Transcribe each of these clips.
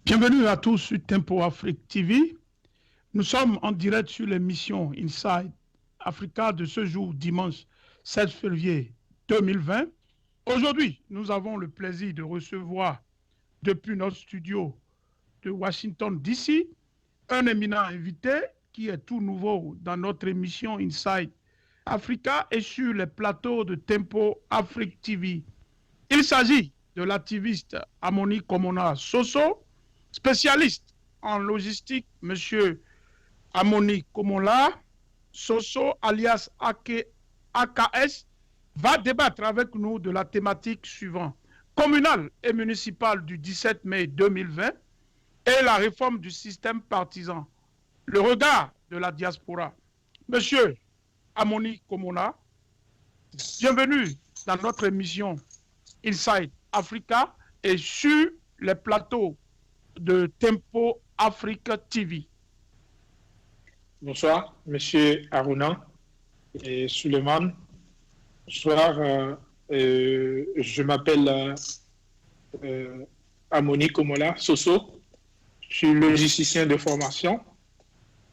Bienvenue à tous sur Tempo Afrique TV. Nous sommes en direct sur l'émission Inside Africa de ce jour, dimanche 16 février 2020. Aujourd'hui, nous avons le plaisir de recevoir depuis notre studio de Washington DC un éminent invité qui est tout nouveau dans notre émission Inside Africa et sur les plateaux de Tempo Afrique TV. Il s'agit de l'activiste Amoni Komona Soso, spécialiste en logistique. Monsieur Amoni Komona Soso, alias AKS, va débattre avec nous de la thématique suivante: communale et municipale du 17 mai 2020 et la réforme du système partisan, le regard de la diaspora. Monsieur Amoni Komona, bienvenue dans notre émission Inside Africa et sur les plateaux de Tempo Afrique TV. Bonsoir, Monsieur Aruna et Suleiman. Bonsoir, je m'appelle Amoni Komona Soso. Je suis logisticien de formation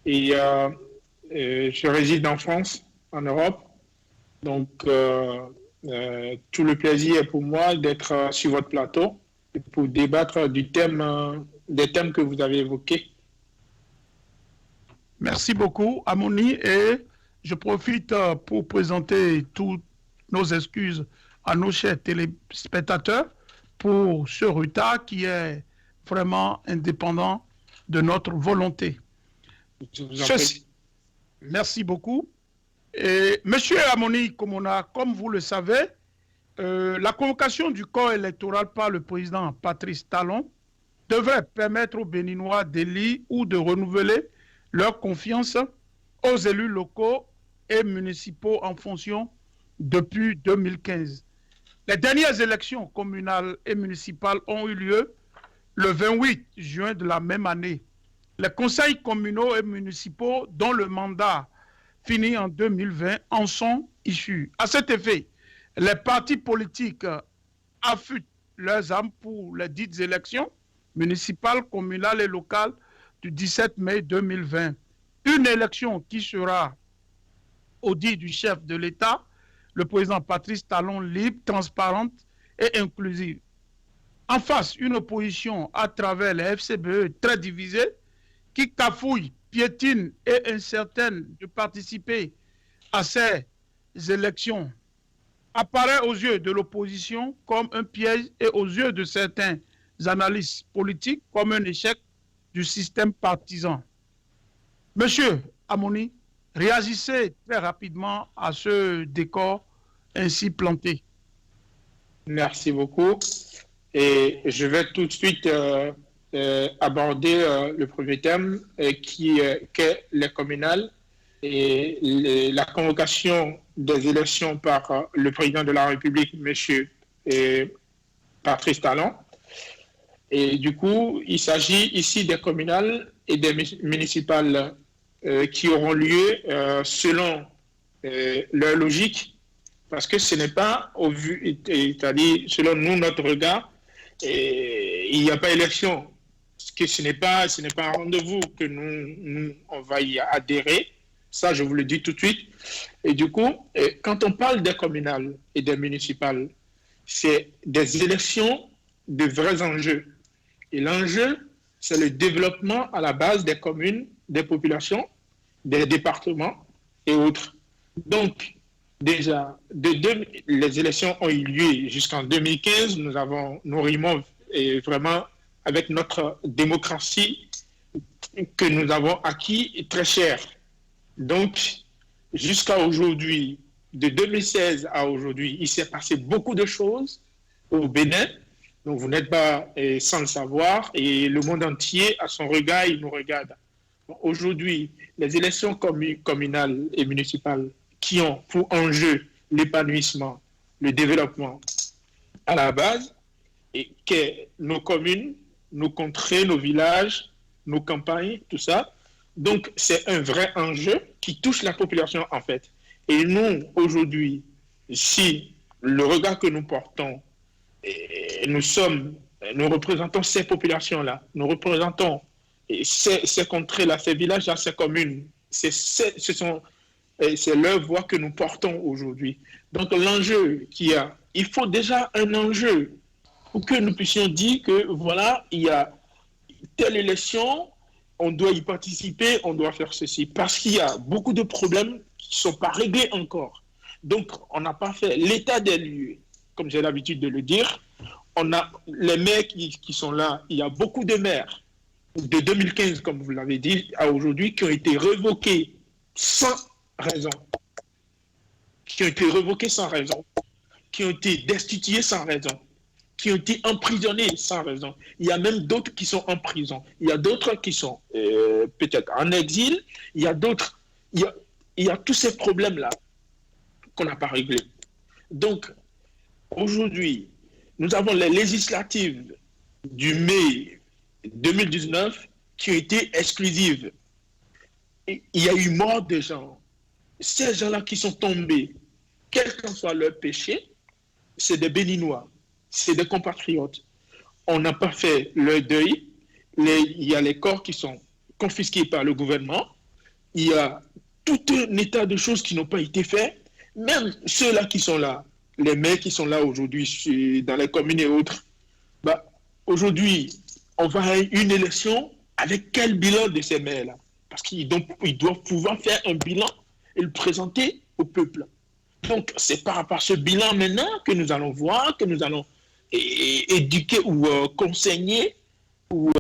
et je réside en France, en Europe. Donc, tout le plaisir est pour moi d'être sur votre plateau et pour débattre des thèmes que vous avez évoqués. Merci beaucoup, Amoni, et je profite pour présenter toutes nos excuses à nos chers téléspectateurs pour ce retard qui est vraiment indépendant de notre volonté. Merci beaucoup. Et Monsieur Amoni Komona, comme vous le savez, la convocation du corps électoral par le président Patrice Talon devrait permettre aux Béninois d'élire ou de renouveler leur confiance aux élus locaux et municipaux en fonction depuis 2015. Les dernières élections communales et municipales ont eu lieu le 28 juin de la même année. Les conseils communaux et municipaux dont le mandat finit en 2020 en sont issus. À cet effet, les partis politiques affûtent leurs armes pour les dites élections municipales, communales et locales du 17 mai 2020. Une élection qui sera, au dit du chef de l'État, le président Patrice Talon, libre, transparente et inclusive. En face, une opposition à travers les FCBE très divisée, qui cafouille, piétine et incertaine de participer à ces élections, apparaît aux yeux de l'opposition comme un piège et aux yeux de certains analystes politiques comme un échec du système partisan. Monsieur Amoni, réagissez très rapidement à ce décor ainsi planté. Merci beaucoup. Et je vais tout de suite aborder le premier thème qui est les communales et la convocation des élections par le président de la République, monsieur Patrice Talon. Et du coup, il s'agit ici des communales et des municipales qui auront lieu selon leur logique, parce que ce n'est pas au vu, c'est-à-dire selon nous, notre regard, il n'y a pas élection, parce que ce n'est pas un rendez-vous que nous on va y adhérer. Ça, je vous le dis tout de suite. Et du coup, quand on parle des communales et des municipales, c'est des élections de vrais enjeux. Et l'enjeu, c'est le développement à la base des communes, des populations, des départements et autres. Donc, déjà, les élections ont eu lieu jusqu'en 2015. Nous rimons vraiment avec notre démocratie que nous avons acquis très cher. Donc, jusqu'à aujourd'hui, de 2016 à aujourd'hui, il s'est passé beaucoup de choses au Bénin. Donc, vous n'êtes pas sans le savoir. Et le monde entier, à son regard, il nous regarde. Aujourd'hui, les élections communales et municipales qui ont pour enjeu l'épanouissement, le développement à la base, et que nos communes, nos contrées, nos villages, nos campagnes, tout ça. Donc, c'est un vrai enjeu qui touche la population, en fait. Et nous, aujourd'hui, si le regard que nous portons, nous sommes Nous représentons ces populations-là. Nous représentons ces contrées-là, ces villages-là, ces communes. C'est leur voix que nous portons aujourd'hui. Donc l'enjeu qu'il y a, il faut déjà un enjeu pour que nous puissions dire que voilà, il y a telle élection, on doit y participer, on doit faire ceci. Parce qu'il y a beaucoup de problèmes qui ne sont pas réglés encore. Donc on n'a pas fait l'état des lieux, comme j'ai l'habitude de le dire. On a les maires qui sont là, il y a beaucoup de maires de 2015, comme vous l'avez dit, à aujourd'hui, qui ont été révoqués sans raison, qui ont été révoqués sans raison, qui ont été destitués sans raison, qui ont été emprisonnés sans raison. Il y a même d'autres qui sont en prison. Il y a d'autres qui sont peut-être en exil. Il y a d'autres. Il y a tous ces problèmes-là qu'on n'a pas réglés. Donc, aujourd'hui, nous avons les législatives du mai 2019 qui ont été exclusives. Et il y a eu mort de gens. Ces gens-là qui sont tombés, quel qu'en soit leur péché, c'est des Béninois, c'est des compatriotes. On n'a pas fait leur deuil. Il y a les corps qui sont confisqués par le gouvernement. Il y a tout un état de choses qui n'ont pas été faits. Même ceux-là qui sont là, les maires qui sont là aujourd'hui dans les communes et autres, aujourd'hui, on va à une élection avec quel bilan de ces maires-là? Parce qu'ils doivent pouvoir faire un bilan et le présenter au peuple. Donc, c'est par rapport à ce bilan maintenant que nous allons voir, que nous allons éduquer ou conseiller ou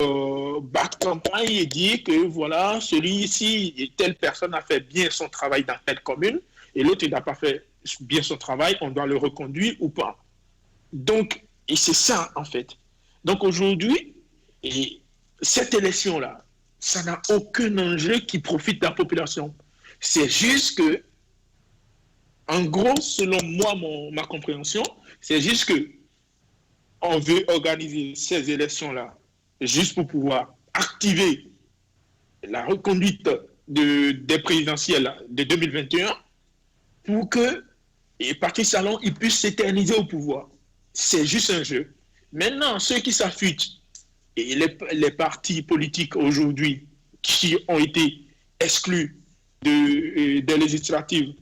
battre campagne et dire que voilà, celui-ci, telle personne a fait bien son travail dans telle commune et l'autre, il n'a pas fait bien son travail, on doit le reconduire ou pas. Donc, et c'est ça en fait. Donc aujourd'hui, cette élection-là, ça n'a aucun enjeu qui profite de la population. C'est juste que, en gros, selon moi, ma compréhension, c'est juste que on veut organiser ces élections-là juste pour pouvoir activer la reconduite des présidentielles de 2021 pour que Patrice Talon il puisse s'éterniser au pouvoir. C'est juste un jeu. Maintenant, ceux qui s'affûtent, et les partis politiques aujourd'hui qui ont été exclus des législatives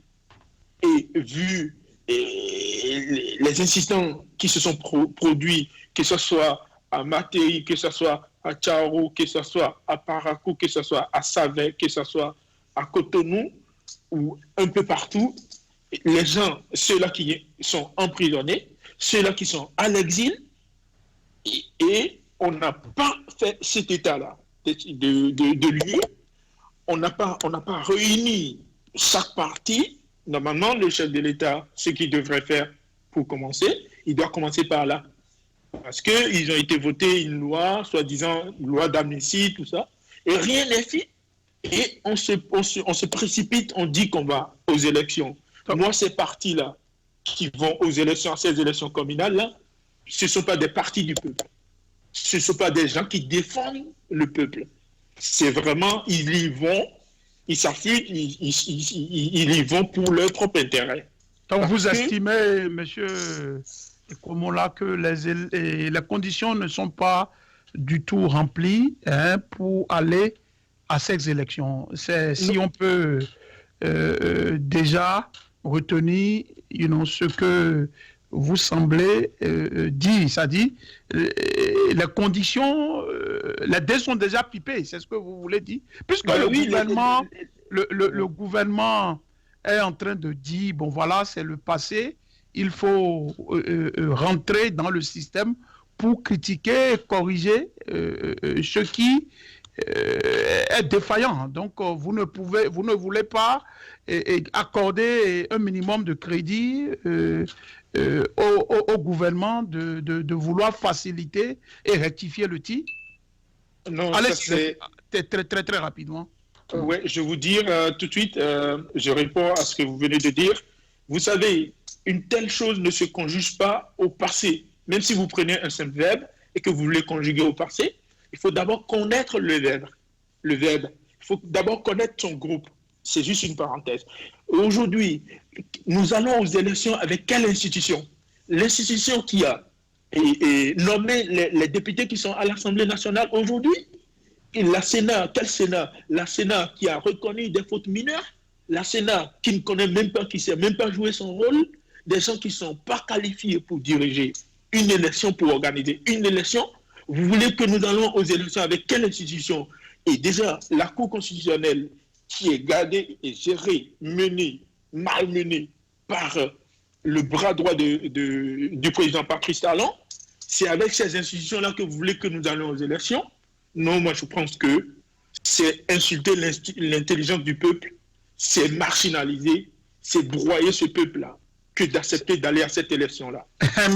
et vu les incidents qui se sont produits, que ce soit à Matéi, que ce soit à Tcharo, que ce soit à Parakou, que ce soit à Savé, que ce soit à Cotonou, ou un peu partout, les gens, ceux-là qui sont emprisonnés, ceux-là qui sont à l'exil, et on n'a pas fait cet état-là de lieu. On n'a pas réuni chaque parti. Normalement, le chef de l'État, ce qu'il devrait faire pour commencer, il doit commencer par là. Parce qu'ils ont été votés une loi, soi-disant loi d'amnistie, tout ça, et rien n'est fait. Et on se précipite, on dit qu'on va aux élections. Moi, ces partis-là qui vont aux élections, à ces élections communales-là, ce ne sont pas des partis du peuple. Ce ne sont pas des gens qui défendent le peuple. C'est vraiment, ils y vont, ils s'affûtent, ils y vont pour leur propre intérêt. Donc vous estimez, monsieur Komola, que les conditions ne sont pas du tout remplies pour aller à ces élections. Si on peut déjà retenir ce que vous semblez dire, c'est-à-dire les conditions, les dés sont déjà pipés, c'est ce que vous voulez dire, puisque le gouvernement est en train de dire, bon voilà, c'est le passé, il faut rentrer dans le système pour critiquer, corriger ce qui est défaillant. Donc vous ne voulez pas accorder un minimum de crédit au gouvernement de vouloir faciliter et rectifier le tir. Non, allez, c'est très rapidement. Oui, je vais vous dire tout de suite, je réponds à ce que vous venez de dire. Vous savez, une telle chose ne se conjuge pas au passé. Même si vous prenez un simple verbe et que vous voulez conjuguer au passé, il faut d'abord connaître le verbe. Il faut d'abord connaître son groupe. C'est juste une parenthèse. Aujourd'hui, nous allons aux élections avec quelle institution? L'institution qui a et nommer les députés qui sont à l'Assemblée nationale aujourd'hui. Et la Sénat, quel Sénat? La Sénat qui a reconnu des fautes mineures, la Sénat qui ne connaît même pas, qui ne sait même pas jouer son rôle, des gens qui ne sont pas qualifiés pour diriger une élection, pour organiser une élection. Vous voulez que nous allons aux élections avec quelle institution? Et déjà, la Cour constitutionnelle qui est gardée et gérée, menée, malmenée par le bras droit du président Patrice Talon, c'est avec ces institutions-là que vous voulez que nous allons aux élections? Non, moi je pense que c'est insulter l'intelligence du peuple, c'est marginaliser, c'est broyer ce peuple-là, que d'accepter d'aller à cette élection-là.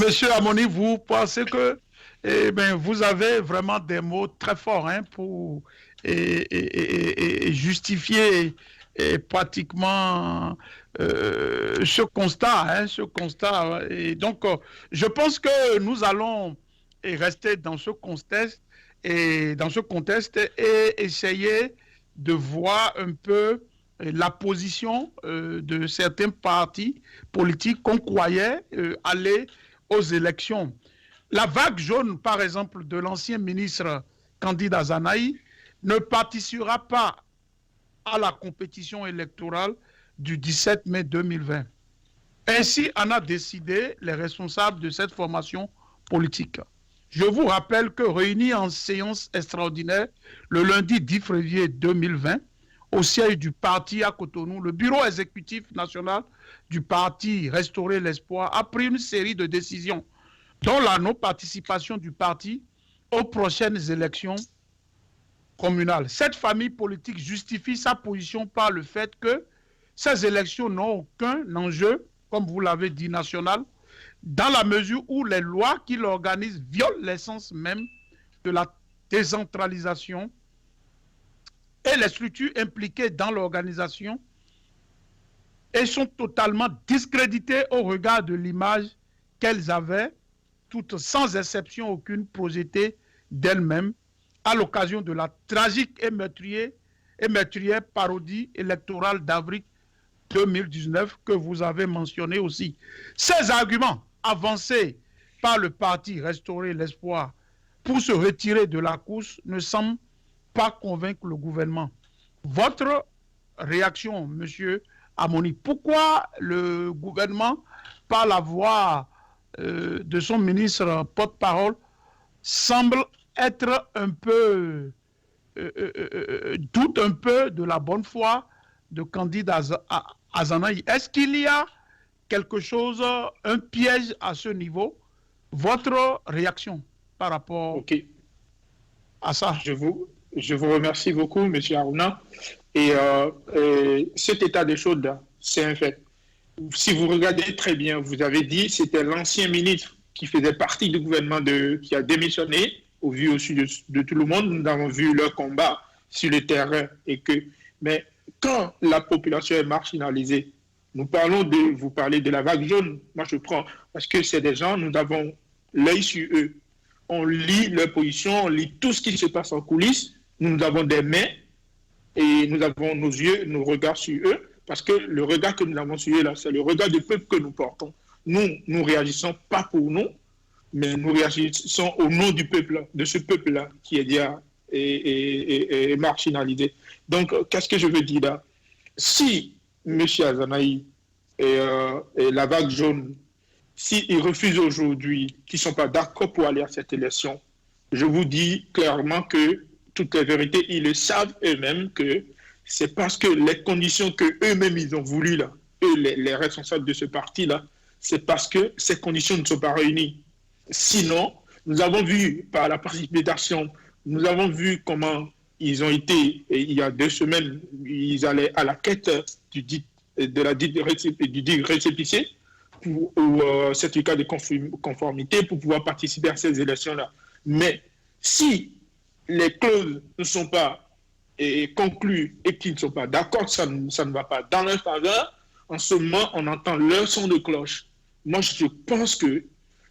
Monsieur Amoni, vous pensez que vous avez vraiment des mots très forts pour justifier pratiquement ce constat. Et donc, je pense que nous allons rester dans ce contexte et essayer de voir un peu la position de certains partis politiques qu'on croyait aller aux élections. La vague jaune, par exemple, de l'ancien ministre Candide Azanaï ne participera pas à la compétition électorale du 17 mai 2020. Ainsi en a décidé les responsables de cette formation politique. Je vous rappelle que réunis en séance extraordinaire le lundi 10 février 2020, au siège du parti à Cotonou, le bureau exécutif national du parti Restaurer l'Espoir a pris une série de décisions, dont la non-participation du parti aux prochaines élections communales. Cette famille politique justifie sa position par le fait que ces élections n'ont aucun enjeu, comme vous l'avez dit, national, dans la mesure où les lois qui l'organisent violent l'essence même de la décentralisation et les structures impliquées dans l'organisation et sont totalement discréditées au regard de l'image qu'elles avaient, toutes sans exception aucune, projetée d'elles-mêmes à l'occasion de la tragique et meurtrière parodie électorale d'avril 2019 que vous avez mentionné aussi. Ces arguments avancés par le parti Restaurer l'Espoir pour se retirer de la course ne semblent pas convaincre le gouvernement. Votre réaction, monsieur Amoni, pourquoi le gouvernement, par la voix de son ministre porte-parole, semble être un peu, doute un peu de la bonne foi de Candide Azanaï? Est-ce qu'il y a quelque chose, un piège à ce niveau? Votre réaction par rapport à ça? Je vous remercie beaucoup, M. Aruna. Et cet état des choses, c'est un fait. Si vous regardez très bien, vous avez dit que c'était l'ancien ministre qui faisait partie du gouvernement qui a démissionné, au vu aussi de tout le monde. Nous avons vu leur combat sur le terrain. Mais quand la population est marginalisée, vous parlez de la vague jaune. Moi, je prends, parce que c'est des gens, nous avons l'œil sur eux. On lit leur position, on lit tout ce qui se passe en coulisses. Nous avons des mains et nous avons nos yeux, nos regards sur eux, parce que le regard que nous avons sur eux, là, c'est le regard du peuple que nous portons. Nous réagissons pas pour nous, mais nous réagissons au nom du peuple, de ce peuple-là qui est déjà marginalisé. Donc, qu'est-ce que je veux dire là? Si M. Azanaï et la vague jaune, s'ils refusent aujourd'hui, qu'ils ne sont pas d'accord pour aller à cette élection, je vous dis clairement que toutes les vérités, ils le savent eux-mêmes que c'est parce que les conditions qu'eux-mêmes ils ont voulu, là, eux, les responsables de ce parti-là, c'est parce que ces conditions ne sont pas réunies. Sinon, nous avons vu par la précipitation, nous avons vu comment ils ont été, il y a 2 semaines, ils allaient à la quête du dit récépissé ou certificat de conformité pour pouvoir participer à ces élections-là. Mais si les clauses ne sont pas conclues et qu'ils ne sont pas d'accord, ça ne va pas dans leur faveur, en ce moment, on entend leur son de cloche. Moi, je pense que,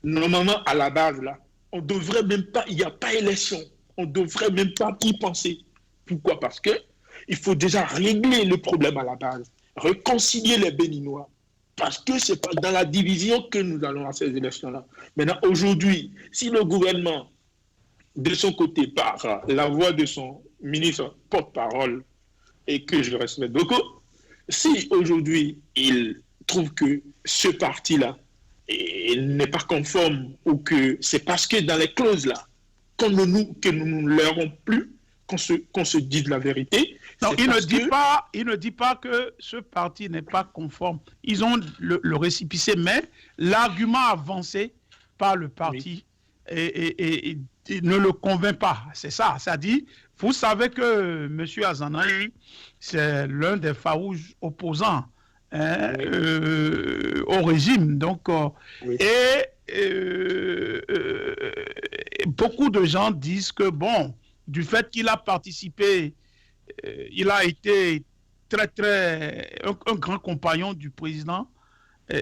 normalement, à la base, là, on ne devrait même pas, il n'y a pas élection, on ne devrait même pas y penser. Pourquoi? Parce qu'il faut déjà régler le problème à la base, réconcilier les Béninois. parce que c'est pas dans la division que nous allons à ces élections-là. Maintenant, aujourd'hui, si le gouvernement, de son côté, par la voix de son ministre porte-parole, et que je respecte beaucoup, si aujourd'hui il trouve que ce parti-là n'est pas conforme ou que c'est parce que dans les clauses-là, que nous ne leur avons plus, qu'on se dise la vérité. Non, il ne dit pas que ce parti n'est pas conforme. Ils ont le récépissé, mais l'argument avancé par le parti et ne le convainc pas. C'est ça. Ça dit, vous savez que M. Azanaï, c'est l'un des farouches opposants au régime. Donc, beaucoup de gens disent que, bon, du fait qu'il a participé, il a été un grand compagnon du président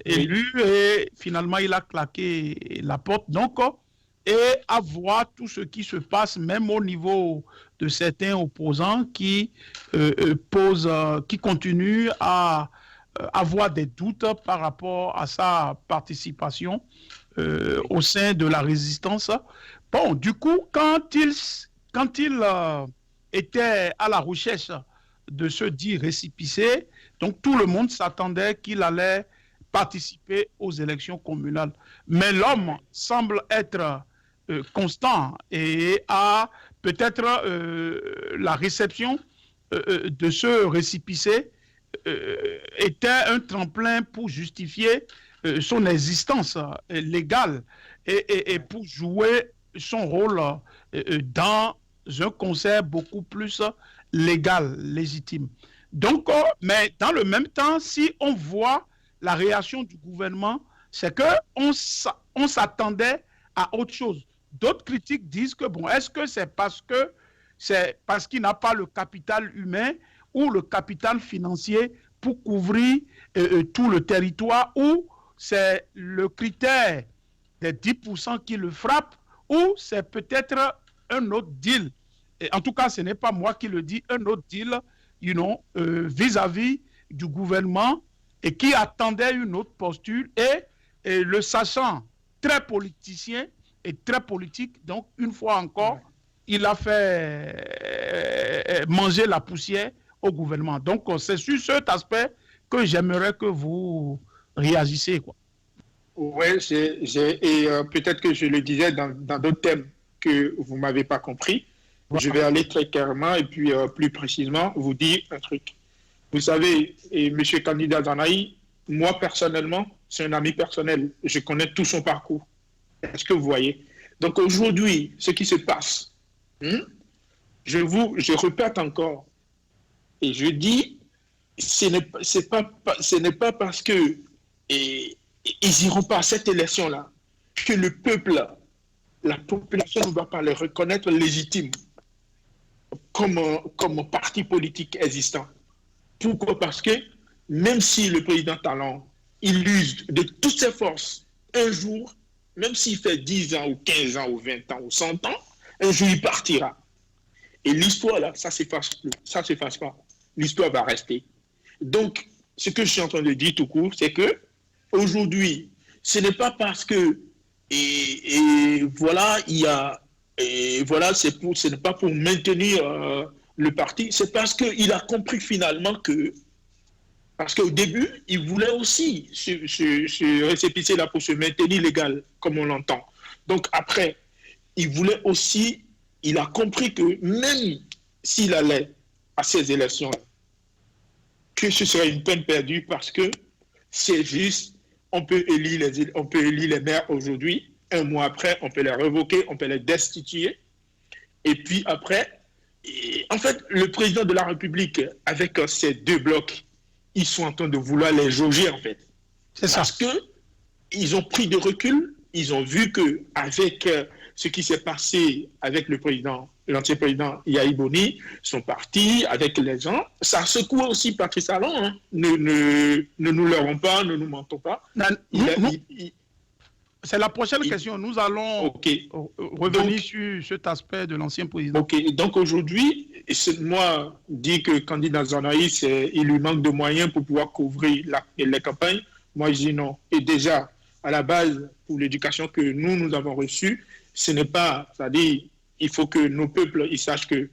élu et finalement il a claqué la porte. Donc, et à voir tout ce qui se passe, même au niveau de certains opposants qui qui continuent à avoir des doutes par rapport à sa participation au sein de la résistance. Bon, du coup, quand il était à la recherche de ce dit récépissé, donc tout le monde s'attendait qu'il allait participer aux élections communales. Mais l'homme semble être constant et a peut-être la réception de ce récépissé était un tremplin pour justifier son existence légale et pour jouer son rôle dans un concert beaucoup plus légal, légitime. Donc, mais dans le même temps, si on voit la réaction du gouvernement, c'est qu'on s'attendait à autre chose. D'autres critiques disent que, bon, est-ce que c'est parce qu'il n'a pas le capital humain ou le capital financier pour couvrir tout le territoire, ou c'est le critère des 10% qui le frappe, ou c'est peut-être un autre deal. Et en tout cas, ce n'est pas moi qui le dis, un autre deal, vis-à-vis du gouvernement et qui attendait une autre posture et le sachant très politicien et très politique, donc une fois encore, il a fait manger la poussière au gouvernement. Donc c'est sur cet aspect que j'aimerais que vous réagissiez, quoi. Oui, et peut-être que je le disais dans d'autres thèmes que vous ne m'avez pas compris. Voilà. Je vais aller très clairement et puis plus précisément vous dire un truc. Vous savez, et M. Candidat Zanaï, moi personnellement, c'est un ami personnel. Je connais tout son parcours. Est-ce que vous voyez? Donc aujourd'hui, ce qui se passe, je répète encore, et je dis, ce n'est pas parce que ils n'iront pas à cette élection-là que le peuple, la population ne va pas les reconnaître légitimes comme parti politique existant. Pourquoi? Parce que même si le président Talon, il use de toutes ses forces, un jour, même s'il fait 10 ans ou 15 ans ou 20 ans ou 100 ans, un jour il partira. Et l'histoire, là, ça ne s'efface pas. L'histoire va rester. Donc, ce que je suis en train de dire tout court, c'est que aujourd'hui, ce n'est pas parce que voilà, ce n'est pas pour maintenir le parti, c'est parce qu'il a compris finalement que, parce qu'au début, il voulait aussi se récépissé là pour se maintenir légal, comme on l'entend. Donc après, il a compris que même s'il allait à ces élections, que ce serait une peine perdue parce que c'est juste, on peut élire les maires aujourd'hui, un mois après, on peut les révoquer, on peut les destituer. Et puis après, en fait, le président de la République, avec ces deux blocs, ils sont en train de vouloir les jauger, en fait. C'est ça. Parce qu'ils ont pris de recul, ils ont vu qu'avec ce qui s'est passé avec l'ancien président Yahi Boni, son parti, avec les gens, ça a secoué aussi Patrice Talon. Hein. Ne nous leurrons pas, ne nous mentons pas. C'est la prochaine question. Nous allons revenir sur cet aspect de l'ancien président. Ok, donc aujourd'hui, moi, dit que candidat Zanaï, il lui manque de moyens pour pouvoir couvrir les campagnes. Moi, je dis non. Et déjà, à la base, pour l'éducation que nous avons reçue, ce n'est pas, c'est-à-dire, il faut que nos peuples ils sachent que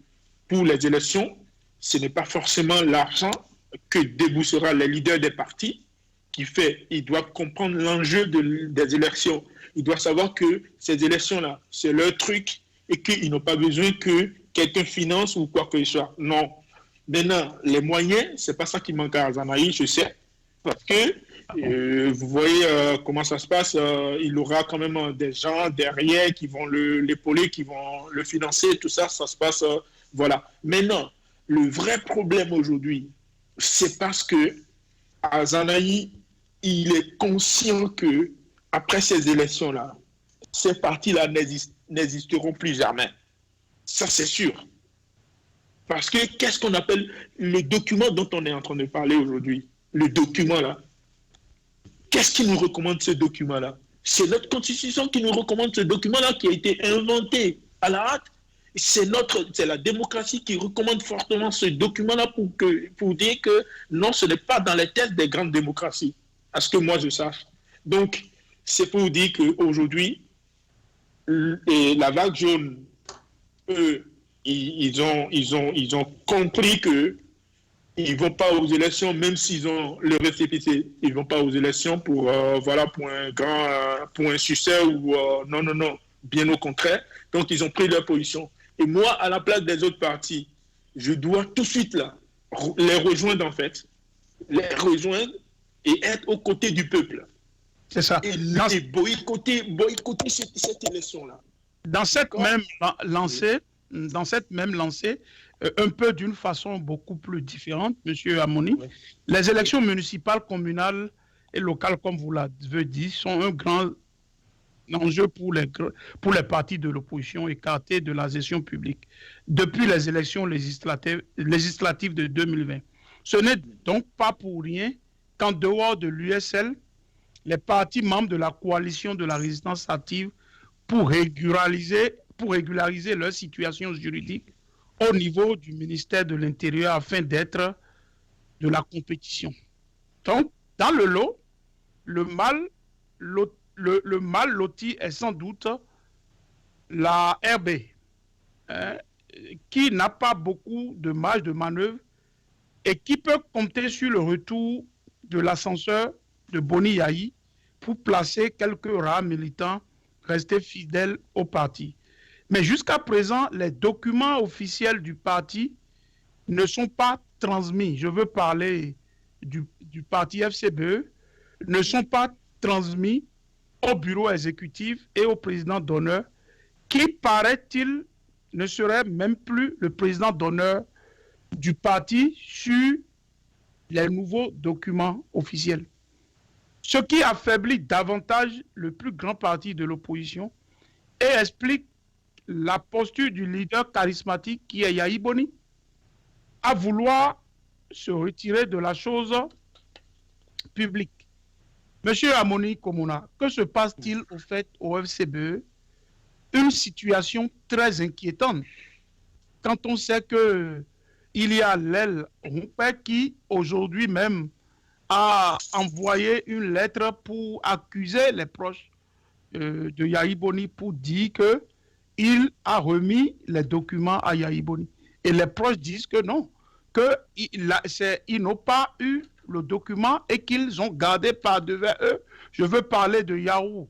pour les élections, ce n'est pas forcément l'argent que déboussera les leaders des partis qui fait. Ils doivent comprendre l'enjeu des élections. Ils doivent savoir que ces élections-là, c'est leur truc et qu'ils n'ont pas besoin que quelqu'un finance ou quoi que ce soit. Non. Maintenant, les moyens, ce n'est pas ça qui manque à Azanaï, je sais. Parce que vous voyez comment ça se passe. Il aura quand même des gens derrière qui vont l'épauler, qui vont le financer. Tout ça, ça se passe. Voilà. Maintenant, le vrai problème aujourd'hui, c'est parce que Azanaï, il est conscient que après ces élections-là, ces partis-là n'existeront plus jamais. Ça, c'est sûr. Parce que qu'est-ce qu'on appelle le document dont on est en train de parler aujourd'hui? Le document là. Qu'est-ce qui nous recommande ce document-là? C'est notre constitution qui nous recommande ce document-là qui a été inventé à la hâte. C'est la démocratie qui recommande fortement ce document-là pour dire que non, ce n'est pas dans les tests des grandes démocraties, à ce que moi je sache. Donc, c'est pour dire qu'aujourd'hui, la vague jaune, eux, ils ont compris que ils ne vont pas aux élections, même s'ils ont le récépissé. Ils ne vont pas aux élections pour un succès ou non. Bien au contraire. Donc, ils ont pris leur position. Et moi, à la place des autres partis, je dois tout de suite là, les rejoindre en fait. Les rejoindre et être aux côtés du peuple. C'est ça. Et boycotter cette élection-là. Dans cette même lancée, un peu d'une façon beaucoup plus différente, M. Amoni, oui. Les élections municipales, communales et locales, comme vous l'avez dit, sont un grand enjeu pour les partis de l'opposition écartés de la gestion publique depuis les élections législatives de 2020. Ce n'est donc pas pour rien qu'en dehors de l'USL, les partis membres de la coalition de la résistance active pour régulariser leur situation juridique au niveau du ministère de l'Intérieur afin d'être de la compétition. Donc, dans le lot, le mal loti est sans doute la RB, qui n'a pas beaucoup de marge de manœuvre et qui peut compter sur le retour de l'ascenseur de Boni Yayi pour placer quelques rares militants restés fidèles au parti. Mais jusqu'à présent, les documents officiels du parti ne sont pas transmis. Je veux parler du parti FCBE, ne sont pas transmis au bureau exécutif et au président d'honneur, qui, paraît-il, ne serait même plus le président d'honneur du parti sur les nouveaux documents officiels. Ce qui affaiblit davantage le plus grand parti de l'opposition et explique la posture du leader charismatique qui est Yayi Boni à vouloir se retirer de la chose publique. Monsieur Amoni Komona, que se passe-t-il au fait au FCBE? Une situation très inquiétante quand on sait qu'il y a l'aile Rumpé qui aujourd'hui même a envoyé une lettre pour accuser les proches de Yayi Boni pour dire qu'il a remis les documents à Yayi Boni. Et les proches disent que non, qu'ils n'ont pas eu le document et qu'ils ont gardé par devant eux. Je veux parler de Yahoo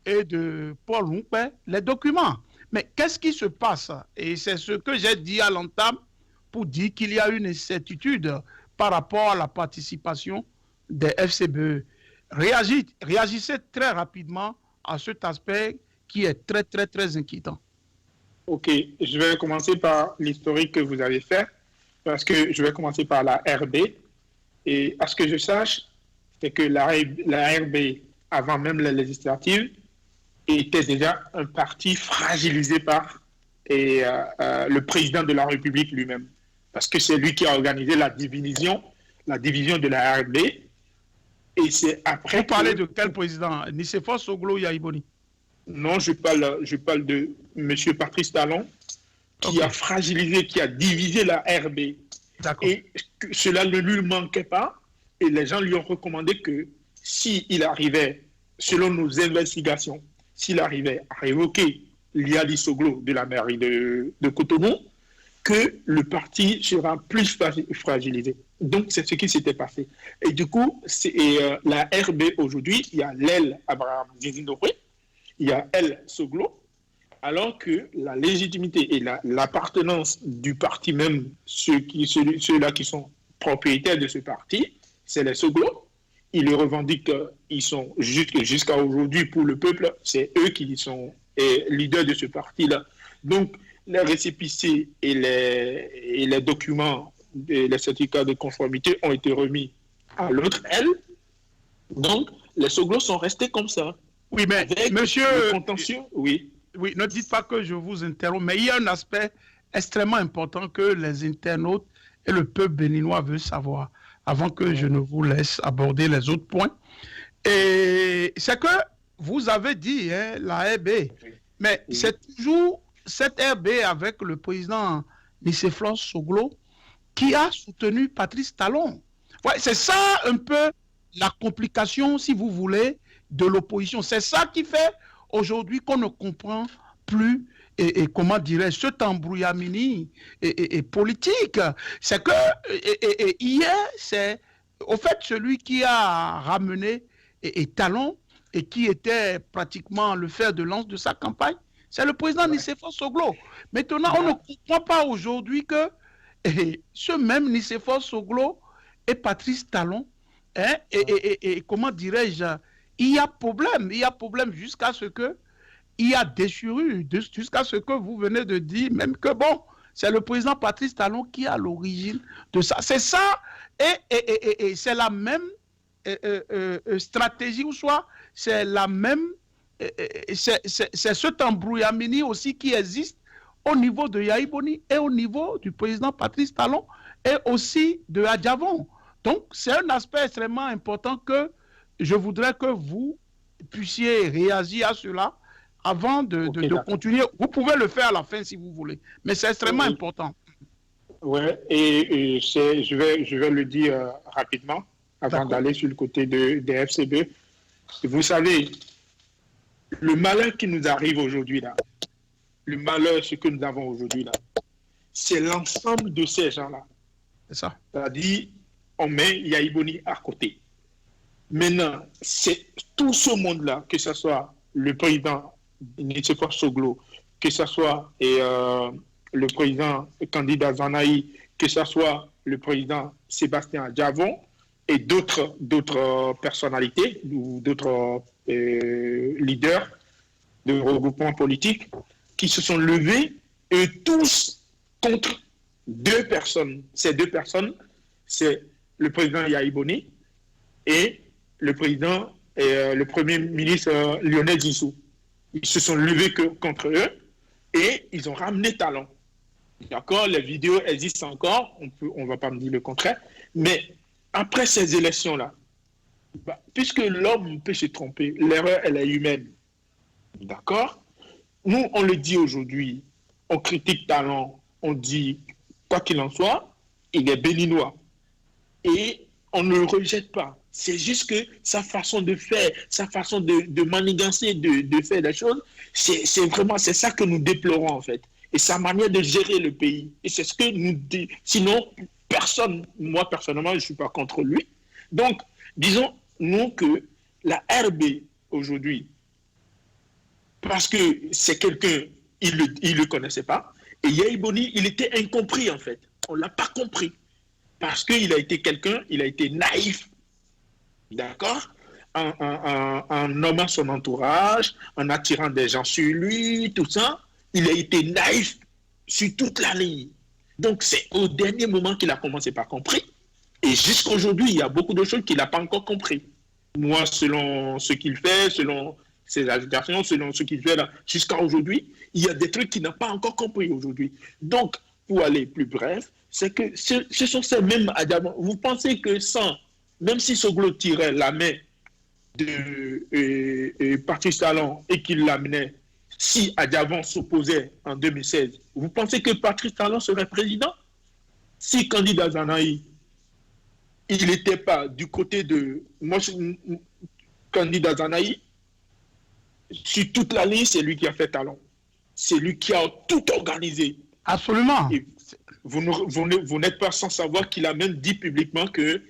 et de Paul Rumpé, les documents. Mais qu'est-ce qui se passe? Et c'est ce que j'ai dit à l'entame pour dire qu'il y a une incertitude par rapport à la participation des FCBE. Réagissez très rapidement à cet aspect qui est très, très, très inquiétant. Ok, je vais commencer par l'historique que vous avez fait, parce que je vais commencer par la RB. Et à ce que je sache, c'est que la RB, avant même les législatives, était déjà un parti fragilisé par le président de la République lui-même. Parce que c'est lui qui a organisé la division de la RB. Et c'est après. Vous parlez de quel président? Nicéphore Soglo Yayi Boni? Non, je parle de M. Patrice Talon, qui a fragilisé, qui a divisé la RB. Et cela ne lui manquait pas. Et les gens lui ont recommandé s'il arrivait, selon nos investigations, s'il arrivait à révoquer Liali Soglo de la mairie de Cotonou, que le parti sera plus fragilisé. Donc, c'est ce qui s'était passé. Et du coup, la RB aujourd'hui, il y a l'aile Abraham Zizindoré, il y a elle Soglo, alors que la légitimité et l'appartenance du parti même, ceux-là qui sont propriétaires de ce parti, c'est les Soglo. Ils le revendiquent, ils sont jusqu'à aujourd'hui pour le peuple, c'est eux qui sont leaders de ce parti-là. Donc, les récépissés et les documents, les certificats de conformité ont été remis à l'autre aile. Donc, les Soglo sont restés comme ça. Oui, mais avec monsieur... le contentieux, oui. Oui, ne dites pas que je vous interromps, mais il y a un aspect extrêmement important que les internautes et le peuple béninois veulent savoir, avant que je ne vous laisse aborder les autres points. Et c'est que vous avez dit, hein, la RB, mais c'est toujours cette RB avec le président Nicéphore Soglo qui a soutenu Patrice Talon. Ouais, c'est ça un peu la complication, si vous voulez, de l'opposition. C'est ça qui fait aujourd'hui qu'on ne comprend plus et comment dirais-je, cet embrouillamini et politique. C'est que hier, c'est au fait celui qui a ramené Talon et qui était pratiquement le fer de lance de sa campagne, c'est le président Nicéphore Soglo. Maintenant, on ne comprend pas aujourd'hui que ce même Nicéphore Soglo et Patrice Talon, hein, et comment dirais-je, il y a problème jusqu'à ce que il y a déchirure, jusqu'à ce que vous venez de dire, même que bon, c'est le président Patrice Talon qui est à l'origine de ça. C'est ça, et c'est la même stratégie, ou soit c'est la même, c'est cet embrouillamini aussi qui existe au niveau de Yahi Boni et au niveau du président Patrice Talon et aussi de Adjavon. Donc, c'est un aspect extrêmement important que je voudrais que vous puissiez réagir à cela avant de continuer. Vous pouvez le faire à la fin si vous voulez, mais c'est extrêmement important. Oui, et je vais le dire rapidement avant d'aller sur le côté des FCB. Vous savez, le malheur qui nous arrive aujourd'hui là, le malheur, ce que nous avons aujourd'hui là, c'est l'ensemble de ces gens-là. C'est ça. C'est-à-dire, on met Yahi Boni à côté. Maintenant, c'est tout ce monde-là, que ce soit le président Nicéphore Soglo, que ce soit le président candidat Zanaï, que ce soit le président Sébastien Adjavon et d'autres personnalités ou d'autres leaders de regroupements politiques qui se sont levés et tous contre deux personnes. Ces deux personnes, c'est le président Yahi Boni et le président et le premier ministre Lionel Zinsou. Ils se sont levés contre eux et ils ont ramené Talon. D'accord, les vidéos existent encore, on ne va pas me dire le contraire, mais après ces élections-là, puisque l'homme peut se tromper, l'erreur, elle est humaine. D'accord? Nous, on le dit aujourd'hui, on critique Talon, on dit, quoi qu'il en soit, il est béninois. Et on ne le rejette pas. C'est juste que sa façon de faire, sa façon de manigancer, de faire des choses, c'est ça que nous déplorons en fait. Et sa manière de gérer le pays. Et c'est ce que nous disons. Sinon, personne, moi personnellement, je ne suis pas contre lui. Donc, disons, nous, que la RB aujourd'hui, parce que c'est quelqu'un, il ne le connaissait pas, et Yahi Boni, il était incompris en fait. On ne l'a pas compris. Parce qu'il a été quelqu'un, il a été naïf, d'accord, en nommant son entourage, en attirant des gens sur lui, tout ça, il a été naïf sur toute la ligne. Donc c'est au dernier moment qu'il a commencé par compris. Et jusqu'à aujourd'hui, il y a beaucoup de choses qu'il n'a pas encore compris. Moi, selon ce qu'il fait, selon ses agitations, selon ce qu'il fait là, jusqu'à aujourd'hui, il y a des trucs qu'il n'a pas encore compris aujourd'hui. Donc, pour aller plus bref, c'est que ce sont ces mêmes Adjavon. Vous pensez que même si Soglo tirait la main de Patrice Talon et qu'il l'amenait, si Adjavon s'opposait en 2016, vous pensez que Patrice Talon serait président? Si candidat Zanaï, il n'était pas du côté de... Moi, candidat Zanaï, sur toute la ligne, c'est lui qui a fait Talon. C'est lui qui a tout organisé. Absolument. Et vous n'êtes pas sans savoir qu'il a même dit publiquement que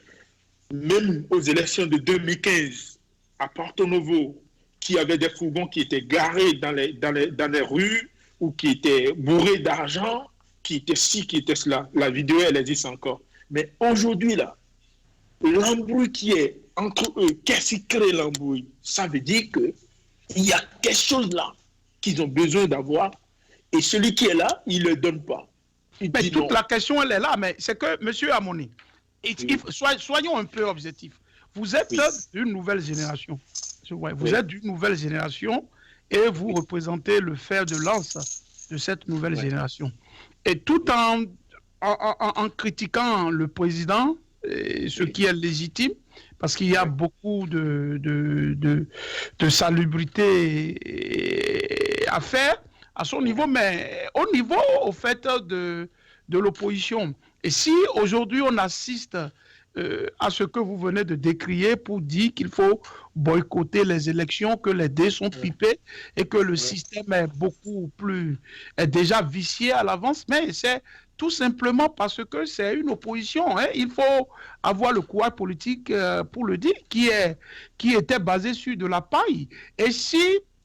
même aux élections de 2015, à Porto Novo, qui avait des fourgons qui étaient garés dans les rues ou qui étaient bourrés d'argent, qui étaient ci, qui étaient cela. La vidéo, elle existe encore. Mais aujourd'hui, là, l'embrouille qui est entre eux, qu'est-ce qui crée l'embrouille? Ça veut dire qu'il y a quelque chose là qu'ils ont besoin d'avoir et celui qui est là, il ne le donne pas. Mais toute la question, elle est là. Mais c'est que, M. Amoni, soyons un peu objectifs. Vous êtes d'une nouvelle génération. Vous êtes d'une nouvelle génération et vous représentez le fer de lance de cette nouvelle génération. Et tout en critiquant le président, ce qui est légitime, parce qu'il y a beaucoup de salubrité à faire à son niveau, mais au niveau, au fait, de l'opposition. Et si aujourd'hui on assiste à ce que vous venez de décrire pour dire qu'il faut boycotter les élections, que les dés sont pipés et que le système est déjà vicié à l'avance, mais c'est tout simplement parce que c'est une opposition. Hein. Il faut avoir le courage politique pour le dire, qui était basé sur de la paille. Et si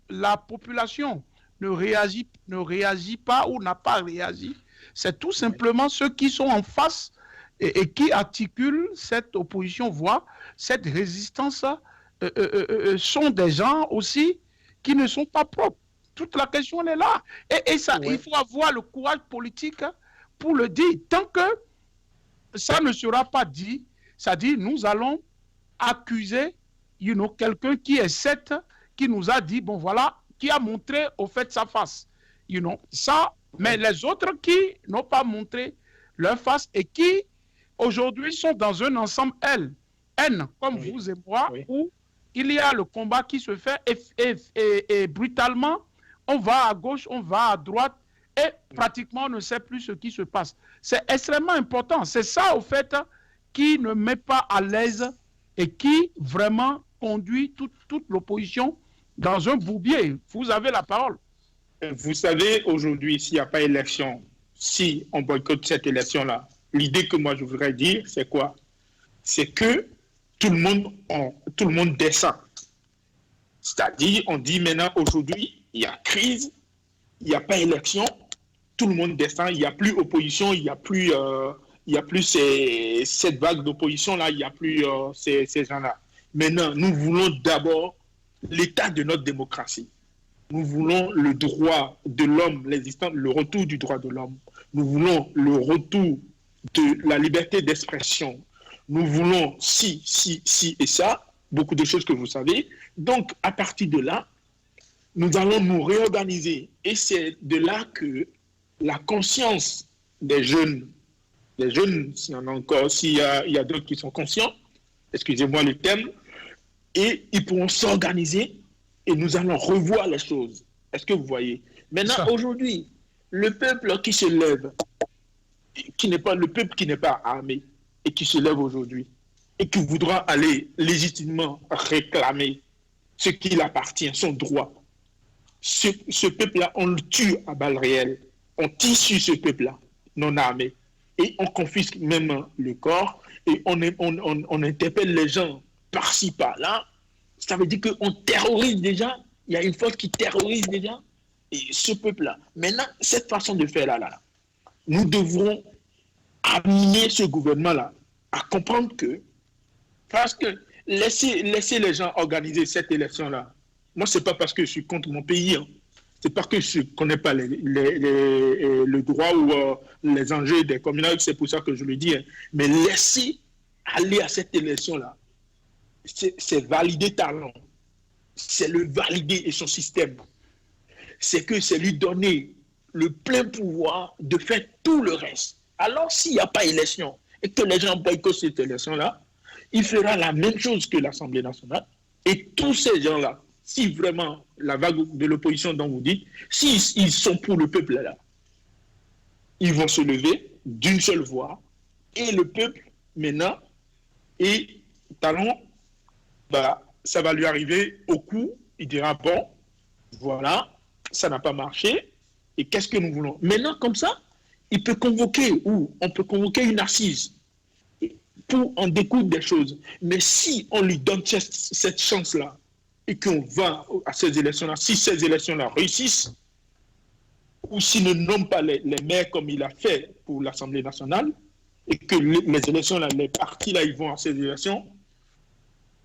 la population ne réagit pas ou n'a pas réagi, c'est tout simplement ceux qui sont en face et qui articulent cette opposition, voire cette résistance, sont des gens aussi qui ne sont pas propres. Toute la question elle est là. Et ça, il faut avoir le courage politique pour le dire. Tant que ça ne sera pas dit, ça dit nous allons accuser quelqu'un qui est qui nous a dit, bon voilà, qui a montré au fait sa face. Ça, mais les autres qui n'ont pas montré leur face et qui aujourd'hui sont dans un ensemble N, comme vous et moi, où il y a le combat qui se fait et brutalement, on va à gauche, on va à droite et pratiquement on ne sait plus ce qui se passe. C'est extrêmement important. C'est ça, au fait, qui ne met pas à l'aise et qui vraiment conduit toute l'opposition dans un bourbier. Vous avez la parole. Vous savez, aujourd'hui, s'il n'y a pas élection, si on boycotte cette élection-là, l'idée que moi je voudrais dire, c'est quoi? C'est que tout le monde descend. C'est-à-dire, on dit maintenant, aujourd'hui, il y a crise, il n'y a pas élection, tout le monde descend, il n'y a plus opposition, il n'y a plus cette vague d'opposition-là, il n'y a plus ces gens-là. Maintenant, nous voulons d'abord l'état de notre démocratie. Nous voulons le droit de l'homme, le retour du droit de l'homme. Nous voulons le retour de la liberté d'expression. Nous voulons ci et ça, beaucoup de choses que vous savez. Donc, à partir de là, nous allons nous réorganiser. Et c'est de là que la conscience des jeunes, s'il y en a encore, s'il y a d'autres qui sont conscients, excusez-moi le thème, et ils pourront s'organiser et nous allons revoir les choses. Est-ce que vous voyez? Maintenant, aujourd'hui, le peuple qui se lève, le peuple qui n'est pas armé et qui se lève aujourd'hui et qui voudra aller légitimement réclamer ce qui lui appartient, son droit, ce peuple-là, on le tue à balles réelles. On tire sur ce peuple-là, non armé, et on confisque même le corps et on interpelle les gens par-ci, par-là. Ça veut dire qu'on terrorise déjà. Il y a une force qui terrorise déjà et ce peuple-là. Maintenant, cette façon de faire là, nous devrons amener ce gouvernement-là à comprendre que, parce que laisser les gens organiser cette élection-là, moi, ce n'est pas parce que je suis contre mon pays, hein. C'est parce que je ne connais pas le droit ou les enjeux des communautés, c'est pour ça que je le dis. Hein. Mais laisser aller à cette élection-là, c'est valider Talon, c'est le valider et son système. C'est lui donner le plein pouvoir de faire tout le reste. Alors, s'il n'y a pas élection et que les gens boycottent cette élection-là, il fera la même chose que l'Assemblée nationale. Et tous ces gens-là, si vraiment la vague de l'opposition dont vous dites, s'ils sont pour le peuple là, ils vont se lever d'une seule voix et le peuple maintenant et Talon ça va lui arriver au cou. Il dira, bon, voilà, ça n'a pas marché. Et qu'est-ce que nous voulons? Maintenant, comme ça, il peut convoquer, ou on peut convoquer une assise pour en découdre des choses. Mais si on lui donne cette chance-là et qu'on va à ces élections-là, si ces élections-là réussissent, ou s'il ne nomme pas les maires comme il a fait pour l'Assemblée nationale, et que les élections-là, les partis-là, ils vont à ces élections,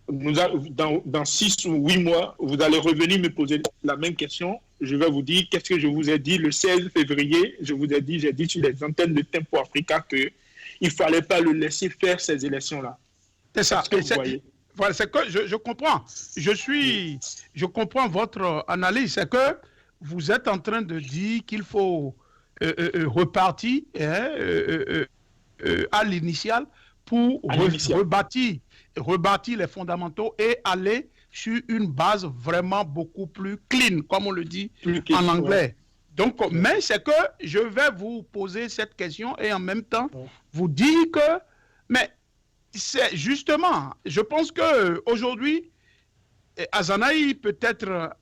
dans 6 ou 8 mois, vous allez revenir me poser la même question. Je vais vous dire qu'est-ce que je vous ai dit le 16 février. J'ai dit sur les antennes de Tempo Africa qu'il ne fallait pas le laisser faire ces élections-là. C'est ça. Voilà, c'est que je comprends. Je comprends votre analyse. C'est que vous êtes en train de dire qu'il faut repartir à l'initial pour rebâtir les fondamentaux et aller sur une base vraiment beaucoup plus clean, comme on le dit en anglais. Ouais. Donc, mais c'est que je vais vous poser cette question et en même temps vous dire que, mais c'est justement, je pense qu'aujourd'hui, Azanaï peut-être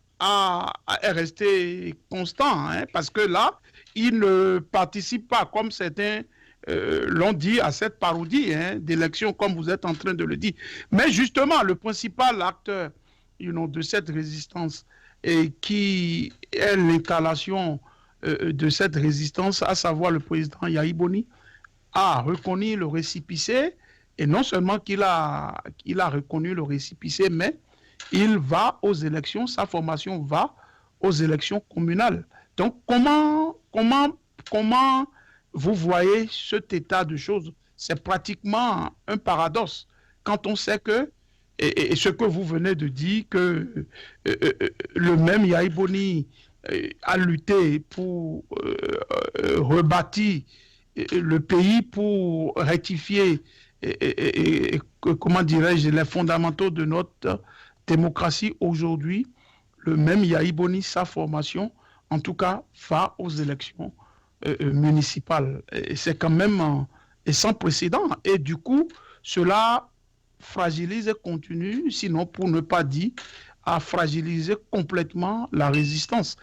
est resté constant, hein, parce que là, il ne participe pas comme certains l'ont dit à cette parodie d'élection, comme vous êtes en train de le dire. Mais justement, le principal acteur de cette résistance et qui est l'incarnation de cette résistance, à savoir le président Yahi Boni, a reconnu le récépissé, et non seulement qu'il a reconnu le récépissé, mais il va aux élections, sa formation va aux élections communales. Donc, comment vous voyez cet état de choses? C'est pratiquement un paradoxe quand on sait que, et ce que vous venez de dire, que le même Yahi Boni a lutté pour rebâtir le pays, pour rectifier, comment dirais-je, les fondamentaux de notre démocratie. Aujourd'hui, le même Yahi Boni, sa formation, en tout cas, va aux élections municipales. C'est quand même sans précédent. Et du coup, cela fragilise et continue, sinon pour ne pas dire, à fragiliser complètement la résistance.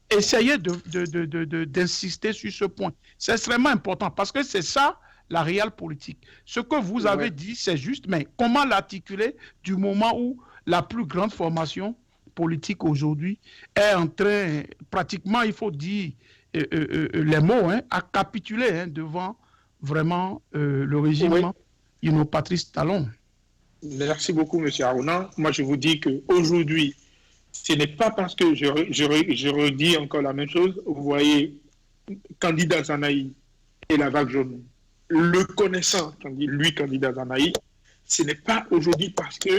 Essayez d'insister sur ce point. C'est extrêmement important parce que c'est ça la réelle politique. Ce que vous avez dit, c'est juste, mais comment l'articuler du moment où la plus grande formation politique aujourd'hui est en train, pratiquement, il faut dire les mots, à capituler devant vraiment le régime Patrice Talon. Merci beaucoup, M. Aruna. Moi, je vous dis qu'aujourd'hui, ce n'est pas parce que je redis encore la même chose. Vous voyez, candidat Zanaï et la vague jaune, le connaissant, lui, candidat Zanaï, ce n'est pas aujourd'hui parce que...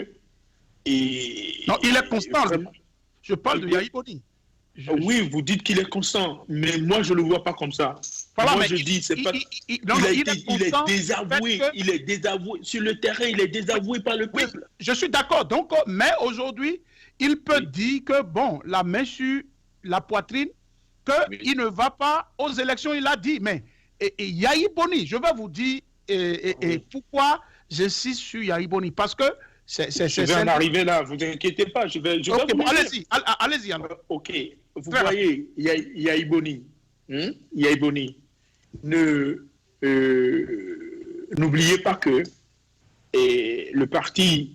non, il est constant. Vraiment, je parle de Yahi Boni. Oui, vous dites qu'il est constant, mais moi, je ne le vois pas comme ça. Voilà, moi, je dis, c'est pas... il est désavoué. Il est désavoué. Sur le terrain, il est désavoué par le peuple. Oui, je suis d'accord. Donc, mais aujourd'hui, il peut dire que, bon, la main sur la poitrine, qu'il ne va pas aux élections, il a dit. Mais Yahi Boni, je vais vous dire pourquoi j'insiste sur Yahi Boni. Parce que je vais en arriver là, vous inquiétez pas. Allez-y. Ok, vous voyez, Yahi Boni. Yahi Boni. N'oubliez pas que le parti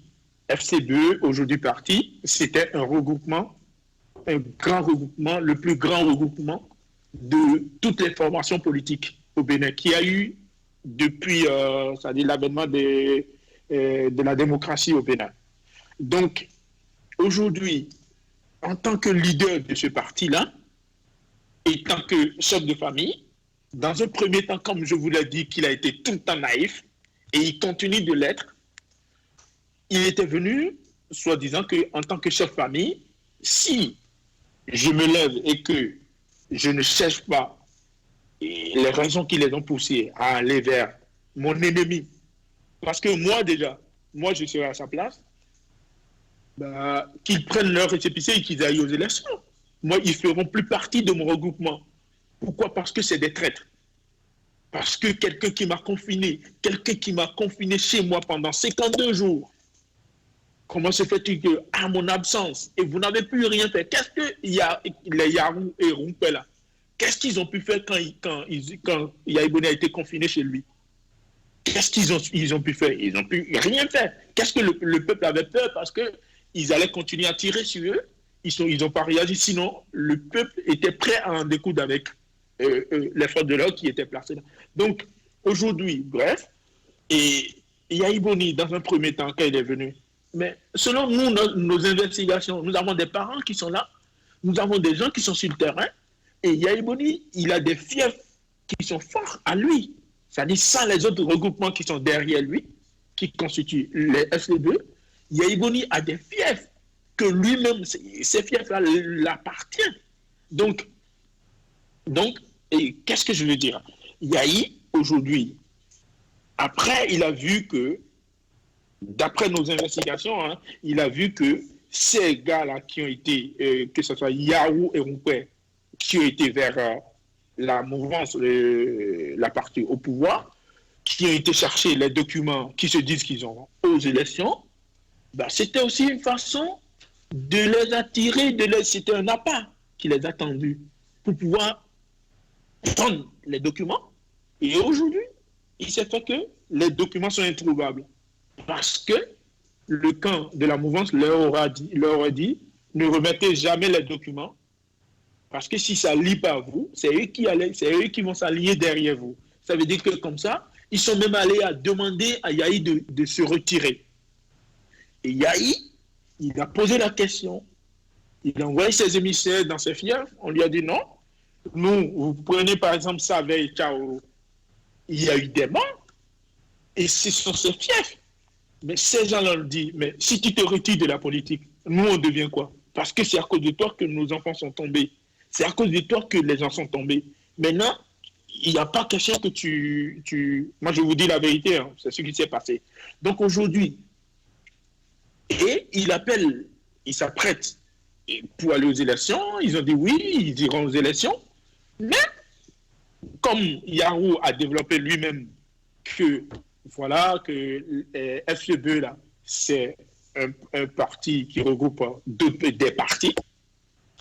FC2, aujourd'hui parti, c'était un regroupement, un grand regroupement, le plus grand regroupement de toutes les formations politiques au Bénin, qui a eu depuis l'avènement de la démocratie au Bénin. Donc, aujourd'hui, en tant que leader de ce parti-là, et tant que chef de famille, dans un premier temps, comme je vous l'ai dit, qu'il a été tout le temps naïf, et il continue de l'être, il était venu, soi-disant qu'en tant que chef de famille, si je me lève et que je ne cherche pas les raisons qui les ont poussés à aller vers mon ennemi, parce que moi je serai à sa place, qu'ils prennent leur récépissé et qu'ils aillent aux élections. Moi, ils ne feront plus partie de mon regroupement. Pourquoi? Parce que c'est des traîtres. Parce que quelqu'un qui m'a confiné chez moi pendant 52 jours, comment se fait-il qu'à mon absence, et vous n'avez pu rien faire, qu'est-ce que les Yarou et Rumpé là, qu'est-ce qu'ils ont pu faire quand Yaïboni a été confiné chez lui? Qu'est-ce qu'ils ont pu faire? Ils n'ont pu rien faire. Qu'est-ce que le peuple avait peur? Parce qu'ils allaient continuer à tirer sur eux. Ils n'ont pas réagi. Sinon, le peuple était prêt à en découdre avec les forces de l'ordre qui étaient placées là. Donc, aujourd'hui, bref, et Yaïboni, dans un premier temps, quand il est venu, mais selon nous, nos investigations, nous avons des parents qui sont là, nous avons des gens qui sont sur le terrain, et Yaïboni, il a des fiefs qui sont forts à lui. C'est-à-dire sans les autres regroupements qui sont derrière lui, qui constituent les FC2, Yaïboni a des fiefs que lui-même, ces fiefs-là l'appartiennent. Donc, qu'est-ce que je veux dire? Yaï, aujourd'hui, après, il a vu que, d'après nos investigations, hein, il a vu que ces gars-là qui ont été, que ce soit Yahou et Rumpé, qui ont été vers la mouvance, la partie au pouvoir, qui ont été chercher les documents qui se disent qu'ils ont aux élections, bah, c'était aussi une façon de les attirer, c'était un appât qui les a tendus pour pouvoir prendre les documents. Et aujourd'hui, il s'est fait que les documents sont introuvables. Parce que le camp de la mouvance leur a dit ne remettez jamais les documents. Parce que si ça ne lie pas à vous, c'est eux qui vont s'allier derrière vous. Ça veut dire que comme ça, ils sont même allés à demander à Yahi de se retirer. Et Yahi, il a posé la question. Il a envoyé ses émissaires dans ses fiefs. On lui a dit non. Nous, vous prenez par exemple Savey et Tchaouro. Il y a eu des morts. Et ce sont ses fiefs. Mais ces gens-là ont dit, mais si tu te retires de la politique, nous on devient quoi? Parce que c'est à cause de toi que nos enfants sont tombés. C'est à cause de toi que les gens sont tombés. Maintenant, il n'y a pas question que Moi, je vous dis la vérité, hein, c'est ce qui s'est passé. Donc aujourd'hui, et il s'apprête pour aller aux élections. Ils ont dit oui, ils iront aux élections. Mais comme Yahou a développé lui-même que voilà, que FCB, là, c'est un parti qui regroupe des partis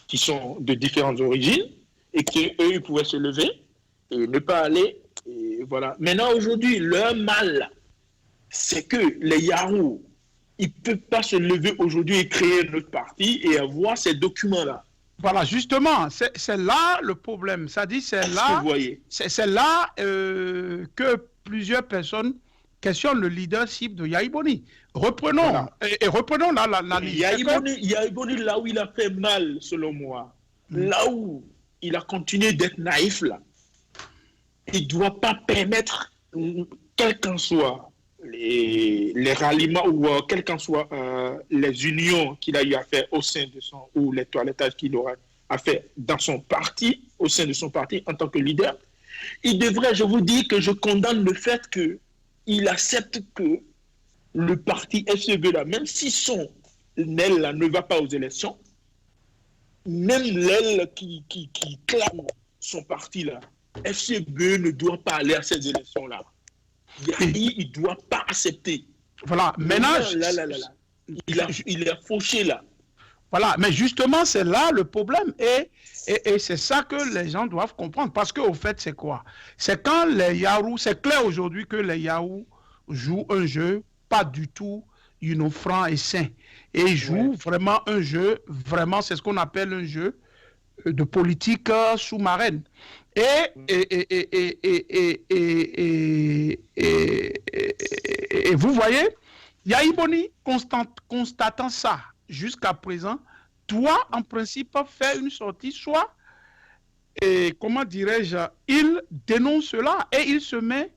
qui sont de différentes origines et qu'eux, ils pouvaient se lever et ne pas aller. Et voilà. Maintenant, aujourd'hui, leur mal, c'est que les Yahoo, ils ne peuvent pas se lever aujourd'hui et créer notre parti et avoir ces documents-là. Voilà, justement, c'est là le problème. Ça dit, c'est là que plusieurs personnes questionnent le leadership de Yaïboni. Reprenons, voilà. et reprenons la liste. Yaïboni, là où il a fait mal, selon moi, là où il a continué d'être naïf, là, il ne doit pas permettre, quel qu'en soit les ralliements ou quelles qu'en soient les unions qu'il a eu à faire au sein de ou les toilettages qu'il aura à faire dans son parti, au sein de son parti en tant que leader, il devrait, je vous dis que je condamne le fait qu'il accepte que le parti FCB là, même si son aile là, ne va pas aux élections, même l'aile qui clame son parti là, FCB ne doit pas aller à ces élections là. Il ne doit pas accepter. Voilà, maintenant, il est fauché là. Voilà, mais justement, c'est là le problème. Et c'est ça que les gens doivent comprendre. Parce qu'au fait, c'est quoi? C'est quand les Yahoo, c'est clair aujourd'hui que les Yahoo jouent un jeu pas du tout franc et sain. Et ils jouent vraiment un jeu, vraiment, c'est ce qu'on appelle un jeu de politique sous-marine. Et vous voyez, Yaïboni, constatant ça jusqu'à présent, doit en principe faire une sortie, soit, comment dirais-je, il dénonce cela et il se met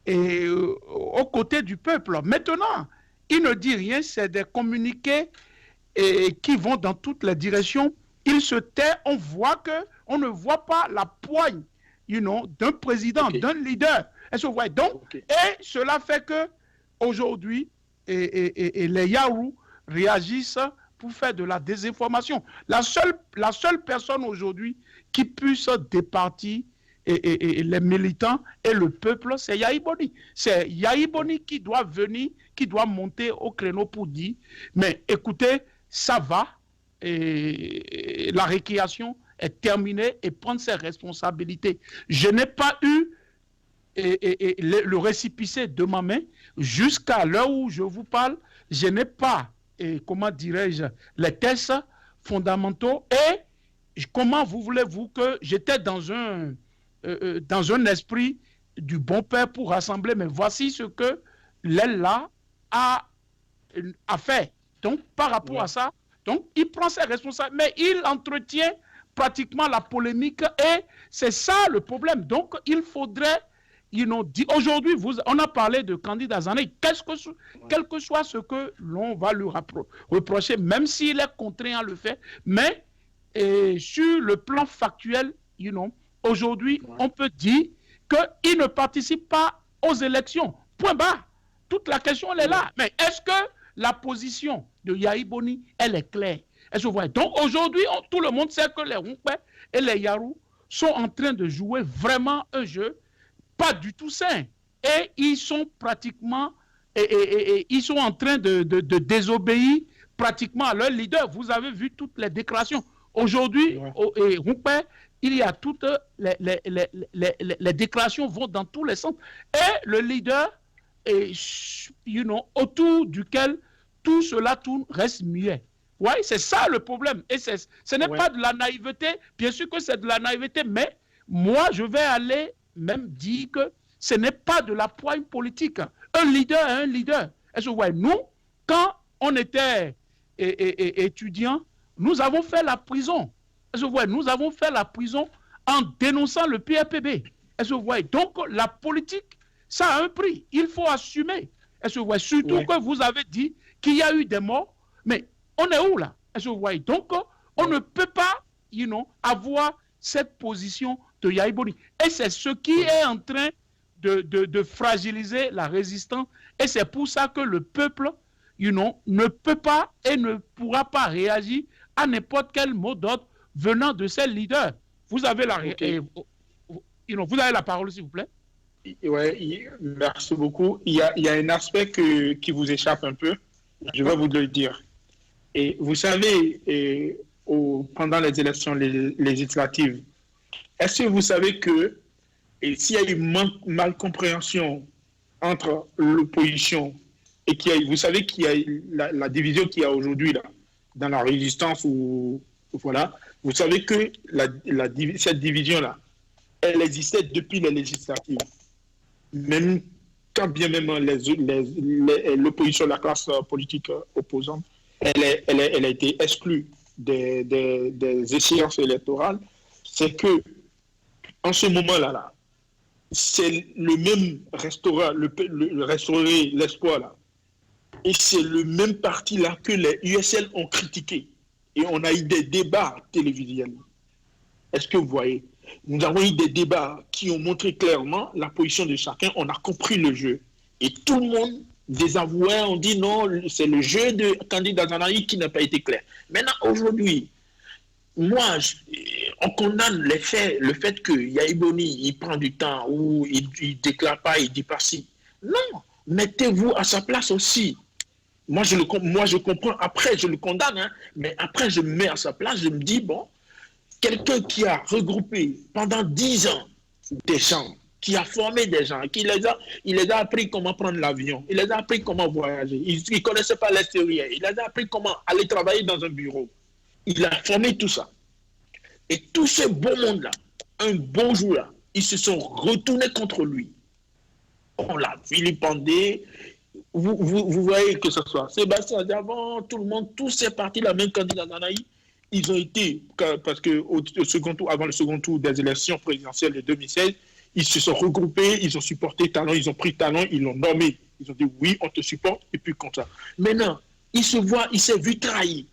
aux côtés du peuple. Maintenant, il ne dit rien, c'est des communiqués qui vont dans toutes les directions. Il se tait, on ne voit pas la poigne d'un président, d'un leader. Est-ce que vous voyez? Donc, et cela fait que aujourd'hui, les Yahoo réagissent pour faire de la désinformation. La seule personne aujourd'hui qui puisse départir et les militants et le peuple, c'est Yahi Boni. C'est Yahi Boni qui doit venir, qui doit monter au créneau pour dire, mais écoutez, ça va, et la récréation est terminée et prendre ses responsabilités. Je n'ai pas eu le récépissé de ma main jusqu'à l'heure où je vous parle. Je n'ai pas, comment dirais-je, les tests fondamentaux et comment voulez-vous que j'étais dans un esprit du bon père pour rassembler, mais voici ce que l'aile là a fait. Donc, par rapport à ça, donc, il prend ses responsabilités, mais il entretient pratiquement la polémique et c'est ça le problème. Donc, il faudrait, aujourd'hui, on a parlé de candidat Zané, quel que soit ce que l'on va lui reprocher, même s'il est contraint à le faire, mais sur le plan factuel, aujourd'hui, on peut dire qu'il ne participe pas aux élections. Point barre. Toute la question, elle est là. Mais est-ce que la position de Yahi Boni, elle est claire? Est-ce que vous voyez? Donc aujourd'hui, tout le monde sait que les Runkwe et les Yarou sont en train de jouer vraiment un jeu pas du tout sain. Et ils sont pratiquement, ils sont en train de désobéir pratiquement à leur leader. Vous avez vu toutes les déclarations. Aujourd'hui, Runkwe, il y a toutes les déclarations vont dans tous les sens. Et le leader, autour duquel tout cela tourne, reste muet. Oui, c'est ça le problème. Et ce n'est pas de la naïveté. Bien sûr que c'est de la naïveté, mais moi, je vais aller même dire que ce n'est pas de la poigne politique. Un leader est un leader. Est-ce que vous voyez, nous, quand on était étudiants, nous avons fait la prison. Est-ce que vous voyez, nous avons fait la prison en dénonçant le PRPB. Est-ce que vous voyez? Donc, la politique, ça a un prix. Il faut assumer. Est-ce que vous voyez? Surtout que vous avez dit qu'il y a eu des morts, mais on est où là? Est-ce que vous voyez? Donc, on ne peut pas, avoir cette position de Yahi Boni. Et c'est ce qui est en train de fragiliser la résistance. Et c'est pour ça que le peuple, ne peut pas et ne pourra pas réagir à n'importe quel mot d'ordre venant de ces leaders. Vous avez vous avez la parole, s'il vous plaît. Oui, merci beaucoup. Il y a un aspect qui vous échappe un peu. Je vais vous le dire. Et vous savez, pendant les élections législatives, est-ce que vous savez que s'il y a eu malcompréhension entre l'opposition et vous savez qu'il y a la division qu'il y a aujourd'hui là, dans la résistance, voilà, vous savez que cette division-là, elle existait depuis les législatives. Même quand bien même l'opposition, la classe politique opposante, elle a été exclue des échéances électorales, c'est que en ce moment-là, c'est le même restaurant, le restaurant L'Espoir là, et c'est le même parti là que les USL ont critiqué. Et on a eu des débats télévisuels. Est-ce que vous voyez? Nous avons eu des débats qui ont montré clairement la position de chacun. On a compris le jeu. Et tout le monde désavouait, on dit non, c'est le jeu de candidat Zanaï qui n'a pas été clair. Maintenant, aujourd'hui, moi, on condamne le fait que Yahi Boni, il prend du temps, ou il ne déclare pas, il ne dit pas si. Non, mettez-vous à sa place aussi. Moi, je comprends. Après, je le condamne, hein, mais après, je me mets à sa place, je me dis, bon, quelqu'un qui a regroupé pendant 10 ans des gens, qui a formé des gens, il les a appris comment prendre l'avion, il les a appris comment voyager, il ne connaissait pas l'extérieur, il les a appris comment aller travailler dans un bureau. Il a formé tout ça. Et tout ce beau monde-là, un bon jour-là, ils se sont retournés contre lui. On l'a vilipendé. Vous voyez que ce soit Sébastien Diavant, tout le monde, tous ces partis, la même candidat Nanaï, ils ont été, parce que avant le second tour des élections présidentielles de 2016, ils se sont regroupés, ils ont supporté Talon, ils ont pris Talon, ils l'ont nommé. Ils ont dit oui, on te supporte, et puis comme ça. Maintenant, il s'est vu trahi.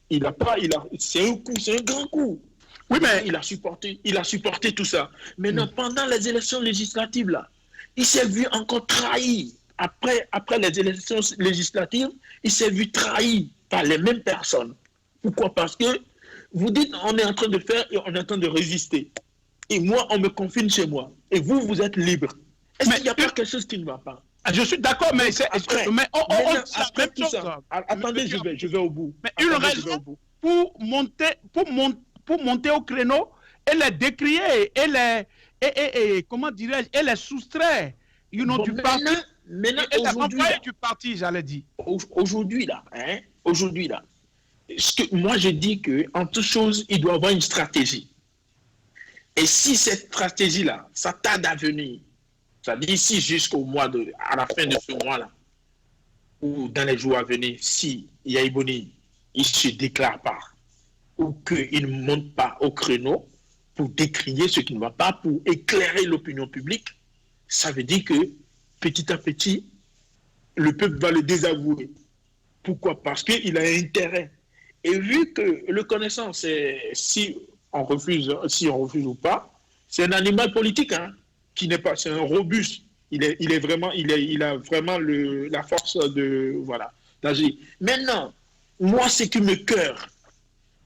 C'est un coup, c'est un grand coup. Oui, mais il a supporté tout ça. Maintenant, pendant les élections législatives, là, il s'est vu encore trahi. Après les élections législatives, il s'est vu trahi par les mêmes personnes. Pourquoi? Parce que vous dites, on est en train de faire et on est en train de résister. et moi, on me confine chez moi, et vous, vous êtes libre. Est-ce qu'il n'y a pas quelque chose qui ne va pas? Je suis d'accord, mais, après tout ça, attendez, je vais au bout. Mais une raison pour monter au créneau et les décrier et comment dirais-je, et les soustraire du parti. Maintenant, du parti, j'allais dire. Aujourd'hui, là, moi, je dis qu'en toute chose, il doit y avoir une stratégie. Et si cette stratégie-là, ça tarde à venir, c'est-à-dire ici jusqu'au à la fin de ce mois-là, ou dans les jours à venir, si Yaya Boni, il ne se déclare pas, ou qu'il ne monte pas au créneau pour décrier ce qui ne va pas, pour éclairer l'opinion publique, ça veut dire que petit à petit, le peuple va le désavouer. Pourquoi? Parce qu'il a intérêt. Et vu que le connaissant, si on refuse ou pas, c'est un animal politique, hein, qui n'est pas, c'est un robuste. Il a vraiment la force d'agir. Maintenant, moi, ce qui me cœur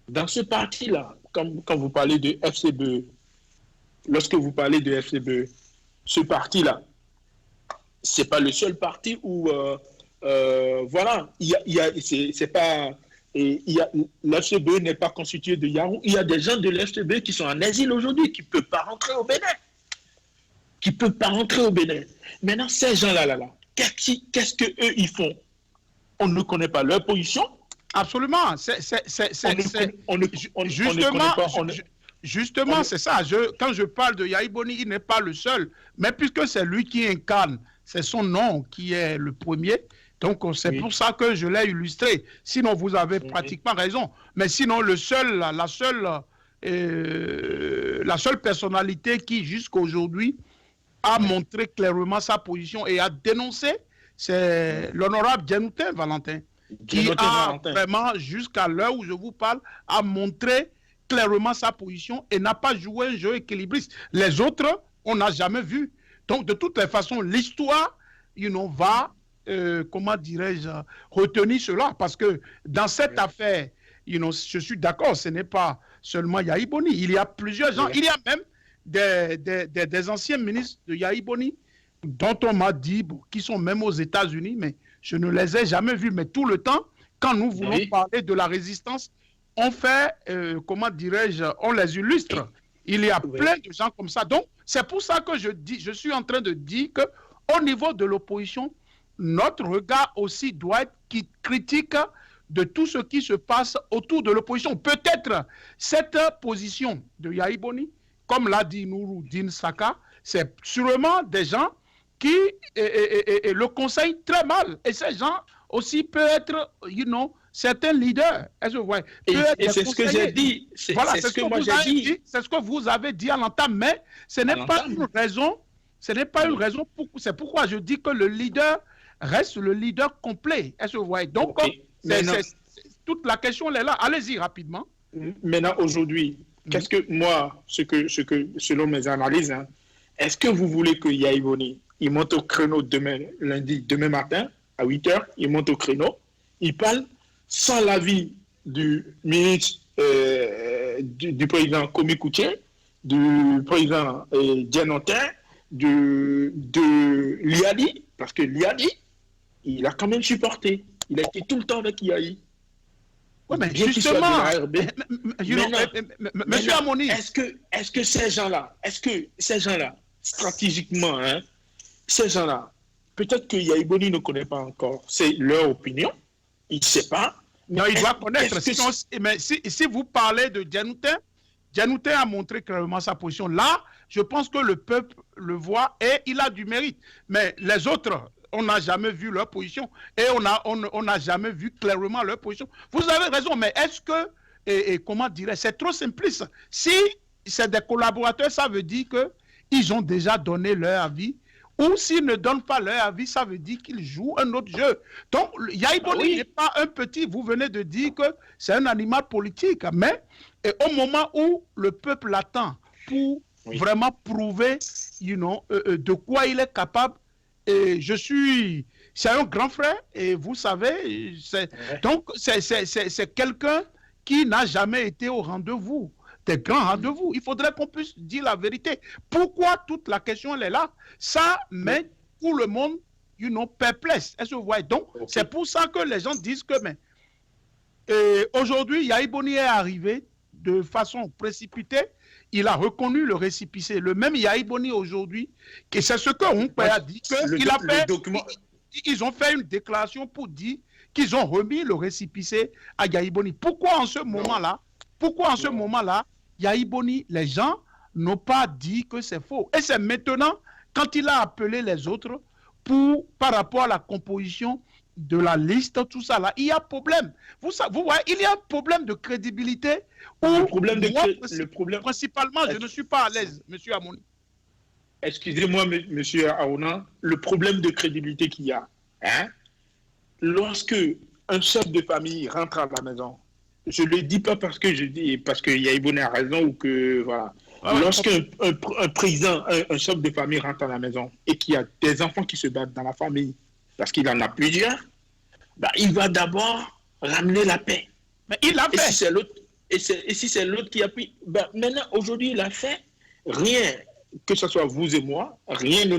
dans ce parti-là, quand vous parlez de FCBE, lorsque vous parlez de FCBE, ce parti-là, c'est pas le seul parti où l'FCBE n'est pas constitué de Yahoo. Il y a des gens de l'FCBE qui sont en exil aujourd'hui, qui ne peuvent pas rentrer au Bénin. Maintenant, ces gens-là, qu'est-ce qu'eux, ils font? On ne connaît pas leur position. Absolument. Justement, c'est ça. Quand je parle de Yaya Boni, il n'est pas le seul. Mais puisque c'est lui qui incarne, c'est son nom qui est le premier. Donc, c'est pour ça que je l'ai illustré. Sinon, vous avez pratiquement raison. Mais sinon, la seule personnalité qui, jusqu'à aujourd'hui, a montré clairement sa position et a dénoncé, c'est l'honorable Djenoutin Valentin, qui a vraiment, jusqu'à l'heure où je vous parle, a montré clairement sa position et n'a pas joué un jeu équilibriste. Les autres, on n'a jamais vu. Donc, de toutes les façons, l'histoire, va, comment dirais-je, retenir cela. Parce que dans cette affaire, je suis d'accord, ce n'est pas seulement Yaya Boni. Il y a plusieurs gens. Il y a même des anciens ministres de Yaya Boni dont on m'a dit, qui sont même aux États-Unis, mais je ne les ai jamais vus. Mais tout le temps, quand nous voulons parler de la résistance, on fait, comment dirais-je, on les illustre. Il y a plein de gens comme ça. Donc, c'est pour ça que je suis en train de dire qu'au niveau de l'opposition, notre regard aussi doit être critique de tout ce qui se passe autour de l'opposition. Peut-être cette position de Yaya Boni, comme l'a dit Nouroudine Saka, c'est sûrement des gens qui le conseillent très mal. Et ces gens aussi peuvent être, certains leaders. Et c'est ce que j'ai dit. Voilà, c'est ce que moi j'ai dit. C'est ce que vous avez dit à l'entame, mais ce n'est pas une raison. Ce n'est pas une raison. C'est pourquoi je dis que le leader reste le leader complet. Est-ce que vous voyez? Donc, toute la question elle est là. Allez-y rapidement. Maintenant, aujourd'hui, qu'est-ce que moi, selon mes analyses, hein, est-ce que vous voulez que Yaya Boni, il monte au créneau demain matin, à 8h, il monte au créneau, il parle sans l'avis du ministre, du président Komi Koutié, du président Djenoutin, de Liadi, parce que Liadi, il a quand même supporté. Il a été tout le temps avec Yaya. Oui, mais justement, monsieur Amoni, est-ce que ces gens-là, stratégiquement, hein, ces gens-là, peut-être que Yaya Boni ne connaît pas encore, c'est leur opinion, il ne sait pas. Non, il doit connaître. Mais si vous parlez de Djenoutin, Djenoutin a montré clairement sa position. Là, je pense que le peuple le voit et il a du mérite. Mais les autres, on n'a jamais vu leur position et on n'a jamais vu clairement leur position. Vous avez raison, mais est-ce que, comment dirais-je, c'est trop simpliste. Si c'est des collaborateurs, ça veut dire qu'ils ont déjà donné leur avis. Ou s'ils ne donnent pas leur avis, ça veut dire qu'ils jouent un autre jeu. Donc, Yaya Boni n'est pas un petit. Vous venez de dire que c'est un animal politique. Mais au moment où le peuple attend pour vraiment prouver de quoi il est capable, et c'est un grand frère, et vous savez, donc c'est quelqu'un qui n'a jamais été au rendez-vous. des grands rendez-vous. Il faudrait qu'on puisse dire la vérité. Pourquoi toute la question, elle est là? Ça met tout le monde, perplexe. Est-ce que vous voyez? Donc, c'est pour ça que les gens disent que, mais, aujourd'hui, Yahi Boni est arrivé de façon précipitée. Il a reconnu le récépissé. Le même Yahi Boni aujourd'hui, et c'est ce que Hunkwe a dit, ils ont fait une déclaration pour dire qu'ils ont remis le récépissé à Yahi Boni. Pourquoi en ce moment-là, Yahi Boni, les gens n'ont pas dit que c'est faux? Et c'est maintenant, quand il a appelé les autres par rapport à la composition de la liste, tout ça là, il y a problème. Vous voyez, il y a un problème de crédibilité. Principalement, je ne suis pas à l'aise, M. Amoni. Excusez-moi, M. Aouna, le problème de crédibilité qu'il y a, lorsque un chef de famille rentre à la maison, je ne le dis pas parce que Yahi Boni a raison ou que voilà. Lorsqu'un président, un chef de famille rentre à la maison et qu'il y a des enfants qui se battent dans la famille, parce qu'il en a plusieurs, il va d'abord ramener la paix. Mais il l'a fait. Et si c'est l'autre qui a pris, maintenant, aujourd'hui, il a fait rien, que ce soit vous et moi, rien ne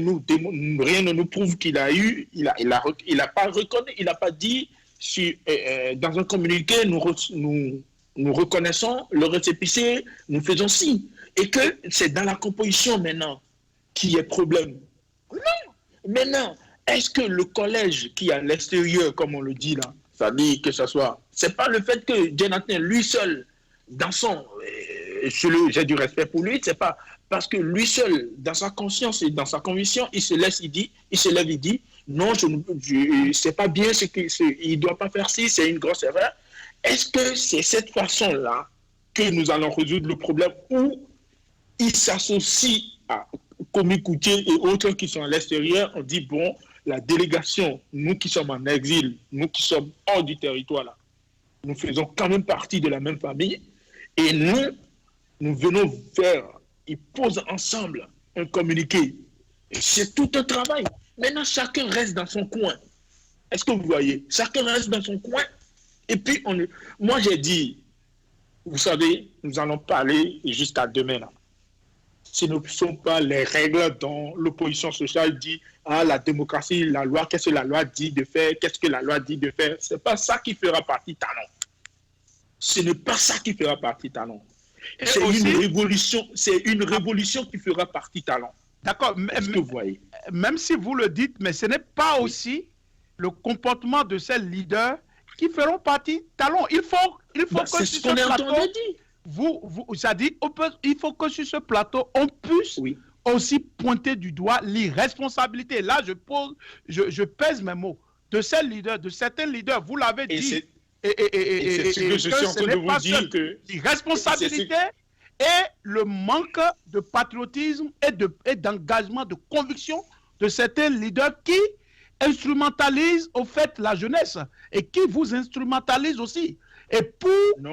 nous prouve qu'il a eu, il a pas reconnu, il n'a pas dit, dans un communiqué, nous reconnaissons le récépissé, nous faisons signe. Et que c'est dans la composition maintenant qu'il y a problème. Non. Maintenant, est-ce que le collège qui est à l'extérieur, comme on le dit là, c'est-à-dire que ce soit... C'est pas le fait que Jonathan, lui seul, dans son... j'ai du respect pour lui, c'est pas parce que lui seul, dans sa conscience et dans sa conviction, il se lève, il dit, non, c'est pas bien, il doit pas faire ci, c'est une grosse erreur. Est-ce que c'est cette façon-là que nous allons résoudre le problème où il s'associe à Komi Koutié et autres qui sont à l'extérieur? On dit, bon, la délégation, nous qui sommes en exil, nous qui sommes hors du territoire, là, nous faisons quand même partie de la même famille et nous venons faire, ils posent ensemble un communiqué. C'est tout un travail. Maintenant, chacun reste dans son coin. Est-ce que vous voyez? Chacun reste dans son coin. Et puis, moi j'ai dit, vous savez, nous allons parler jusqu'à demain, là. Ce ne sont pas les règles dont l'opposition sociale dit, la démocratie, la loi, qu'est-ce que la loi dit de faire, qu'est-ce que la loi dit de faire. Ce n'est pas ça qui fera partie talon. Ce n'est pas ça qui fera partie talon. C'est une révolution qui fera partie talon. D'accord, même si vous le dites, mais ce n'est pas aussi le comportement de ces leaders qui feront partie talon. Il faut que c'est ce qu'on est en train de dire. Il faut que sur ce plateau, on puisse aussi pointer du doigt l'irresponsabilité. Là, je pèse mes mots. De ces leaders, de certains leaders, vous l'avez dit. Et c'est ce que je suis en train de vous dire. L'irresponsabilité et le manque de patriotisme et d'engagement, de conviction de certains leaders qui instrumentalisent au fait la jeunesse et qui vous instrumentalisent aussi. Non,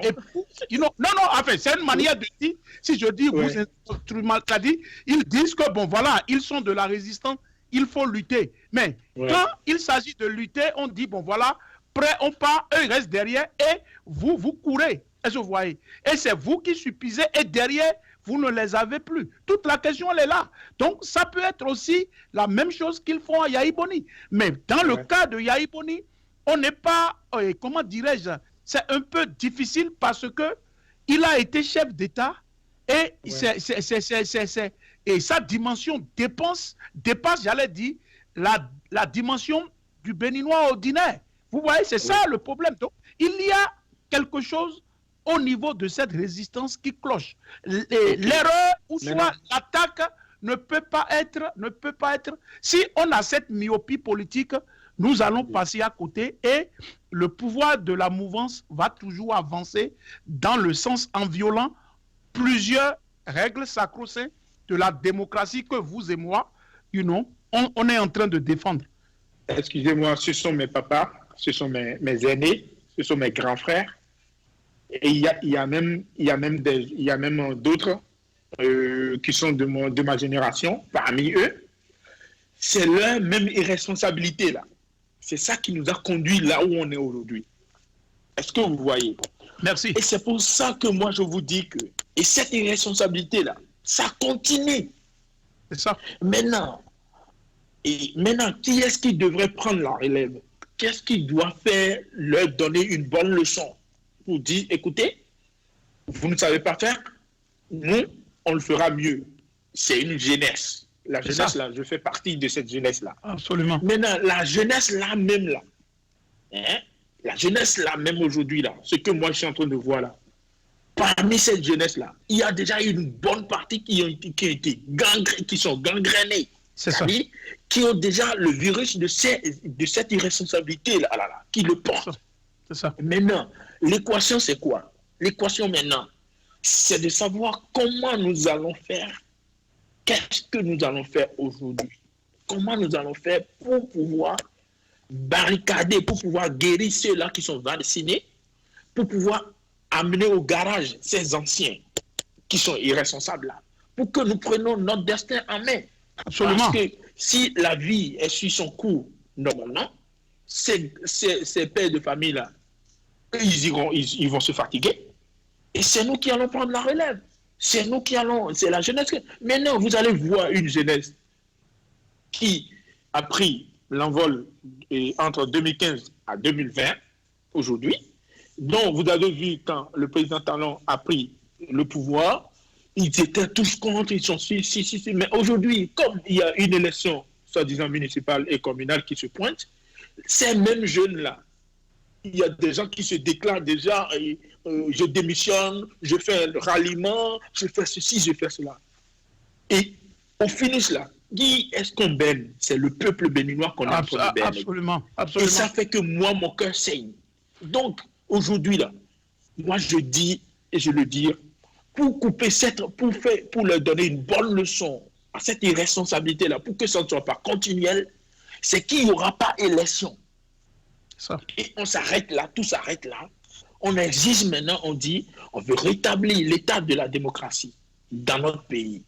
enfin, c'est une manière de dire, si je dis vous instrumentalisez, ils disent que bon voilà, ils sont de la résistance, il faut lutter. Mais quand il s'agit de lutter, on dit bon voilà, prêt, on part, eux ils restent derrière et vous courez. Est-ce que vous voyez? Et c'est vous qui suffisez et derrière, vous ne les avez plus. Toute la question, elle est là. Donc, ça peut être aussi la même chose qu'ils font à Yahi Boni. Mais dans le cas de Yahi Boni, on n'est pas, comment dirais-je, c'est un peu difficile parce que il a été chef d'État et, et sa dimension dépasse, j'allais dire, la dimension du Béninois ordinaire. Vous voyez, c'est ça le problème. Donc, il y a quelque chose au niveau de cette résistance qui cloche. L'erreur ou soit l'attaque ne peut pas être. Si on a cette myopie politique, nous allons passer à côté et le pouvoir de la mouvance va toujours avancer dans le sens en violant plusieurs règles sacro-saintes de la démocratie que vous et moi, on est en train de défendre. Excusez-moi, ce sont mes papas, ce sont mes aînés, ce sont mes grands frères. Et il y a même d'autres qui sont de ma génération, parmi eux. C'est leur même irresponsabilité là. C'est ça qui nous a conduits là où on est aujourd'hui. Est-ce que vous voyez? Merci. Et c'est pour ça que moi, je vous dis que, et cette irresponsabilité-là, ça continue. C'est ça. Maintenant, qui est-ce qui devrait prendre la relève? Qu'est-ce qui doit faire, leur donner une bonne leçon pour dire, écoutez, vous ne savez pas faire, nous, on le fera mieux. C'est une jeunesse. La jeunesse, là, je fais partie de cette jeunesse-là. Absolument. Maintenant, la jeunesse, là, même là, hein, la jeunesse, là, même aujourd'hui, là, ce que moi, je suis en train de voir, là, parmi cette jeunesse-là, il y a déjà une bonne partie qui sont gangrénées. C'est ça. Qui ont déjà le virus de cette irresponsabilité-là, qui le portent. C'est ça. Maintenant, l'équation, c'est quoi? L'équation, maintenant, c'est de savoir comment nous allons faire. Qu'est-ce que nous allons faire aujourd'hui? Comment nous allons faire pour pouvoir barricader, pour pouvoir guérir ceux-là qui sont vaccinés, pour pouvoir amener au garage ces anciens qui sont irresponsables là, pour que nous prenions notre destin en main. Absolument. Parce que si la vie est suit son cours normalement, ces pères de famille là, ils vont se fatiguer. Et c'est nous qui allons prendre la relève. C'est nous qui allons, c'est la jeunesse. Maintenant, vous allez voir une jeunesse qui a pris l'envol entre 2015 à 2020, aujourd'hui, dont vous avez vu quand le président Talon a pris le pouvoir, ils étaient tous contre, ils sont si. Mais aujourd'hui, comme il y a une élection, soi-disant municipale et communale qui se pointe, ces mêmes jeunes-là, il y a des gens qui se déclarent déjà, je démissionne, je fais un ralliement, je fais ceci, je fais cela. Et au finish là, qui est-ce qu'on baigne? C'est le peuple béninois qu'on a pour le Absolument. Et ça fait que moi, mon cœur saigne. Donc, aujourd'hui là, moi je dis, et je le dis, pour couper pour leur donner une bonne leçon à cette irresponsabilité-là, pour que ça ne soit pas continuel, c'est qu'il n'y aura pas élection. Ça. Et on s'arrête là, tout s'arrête là. On exige maintenant, on dit, on veut rétablir l'état de la démocratie dans notre pays.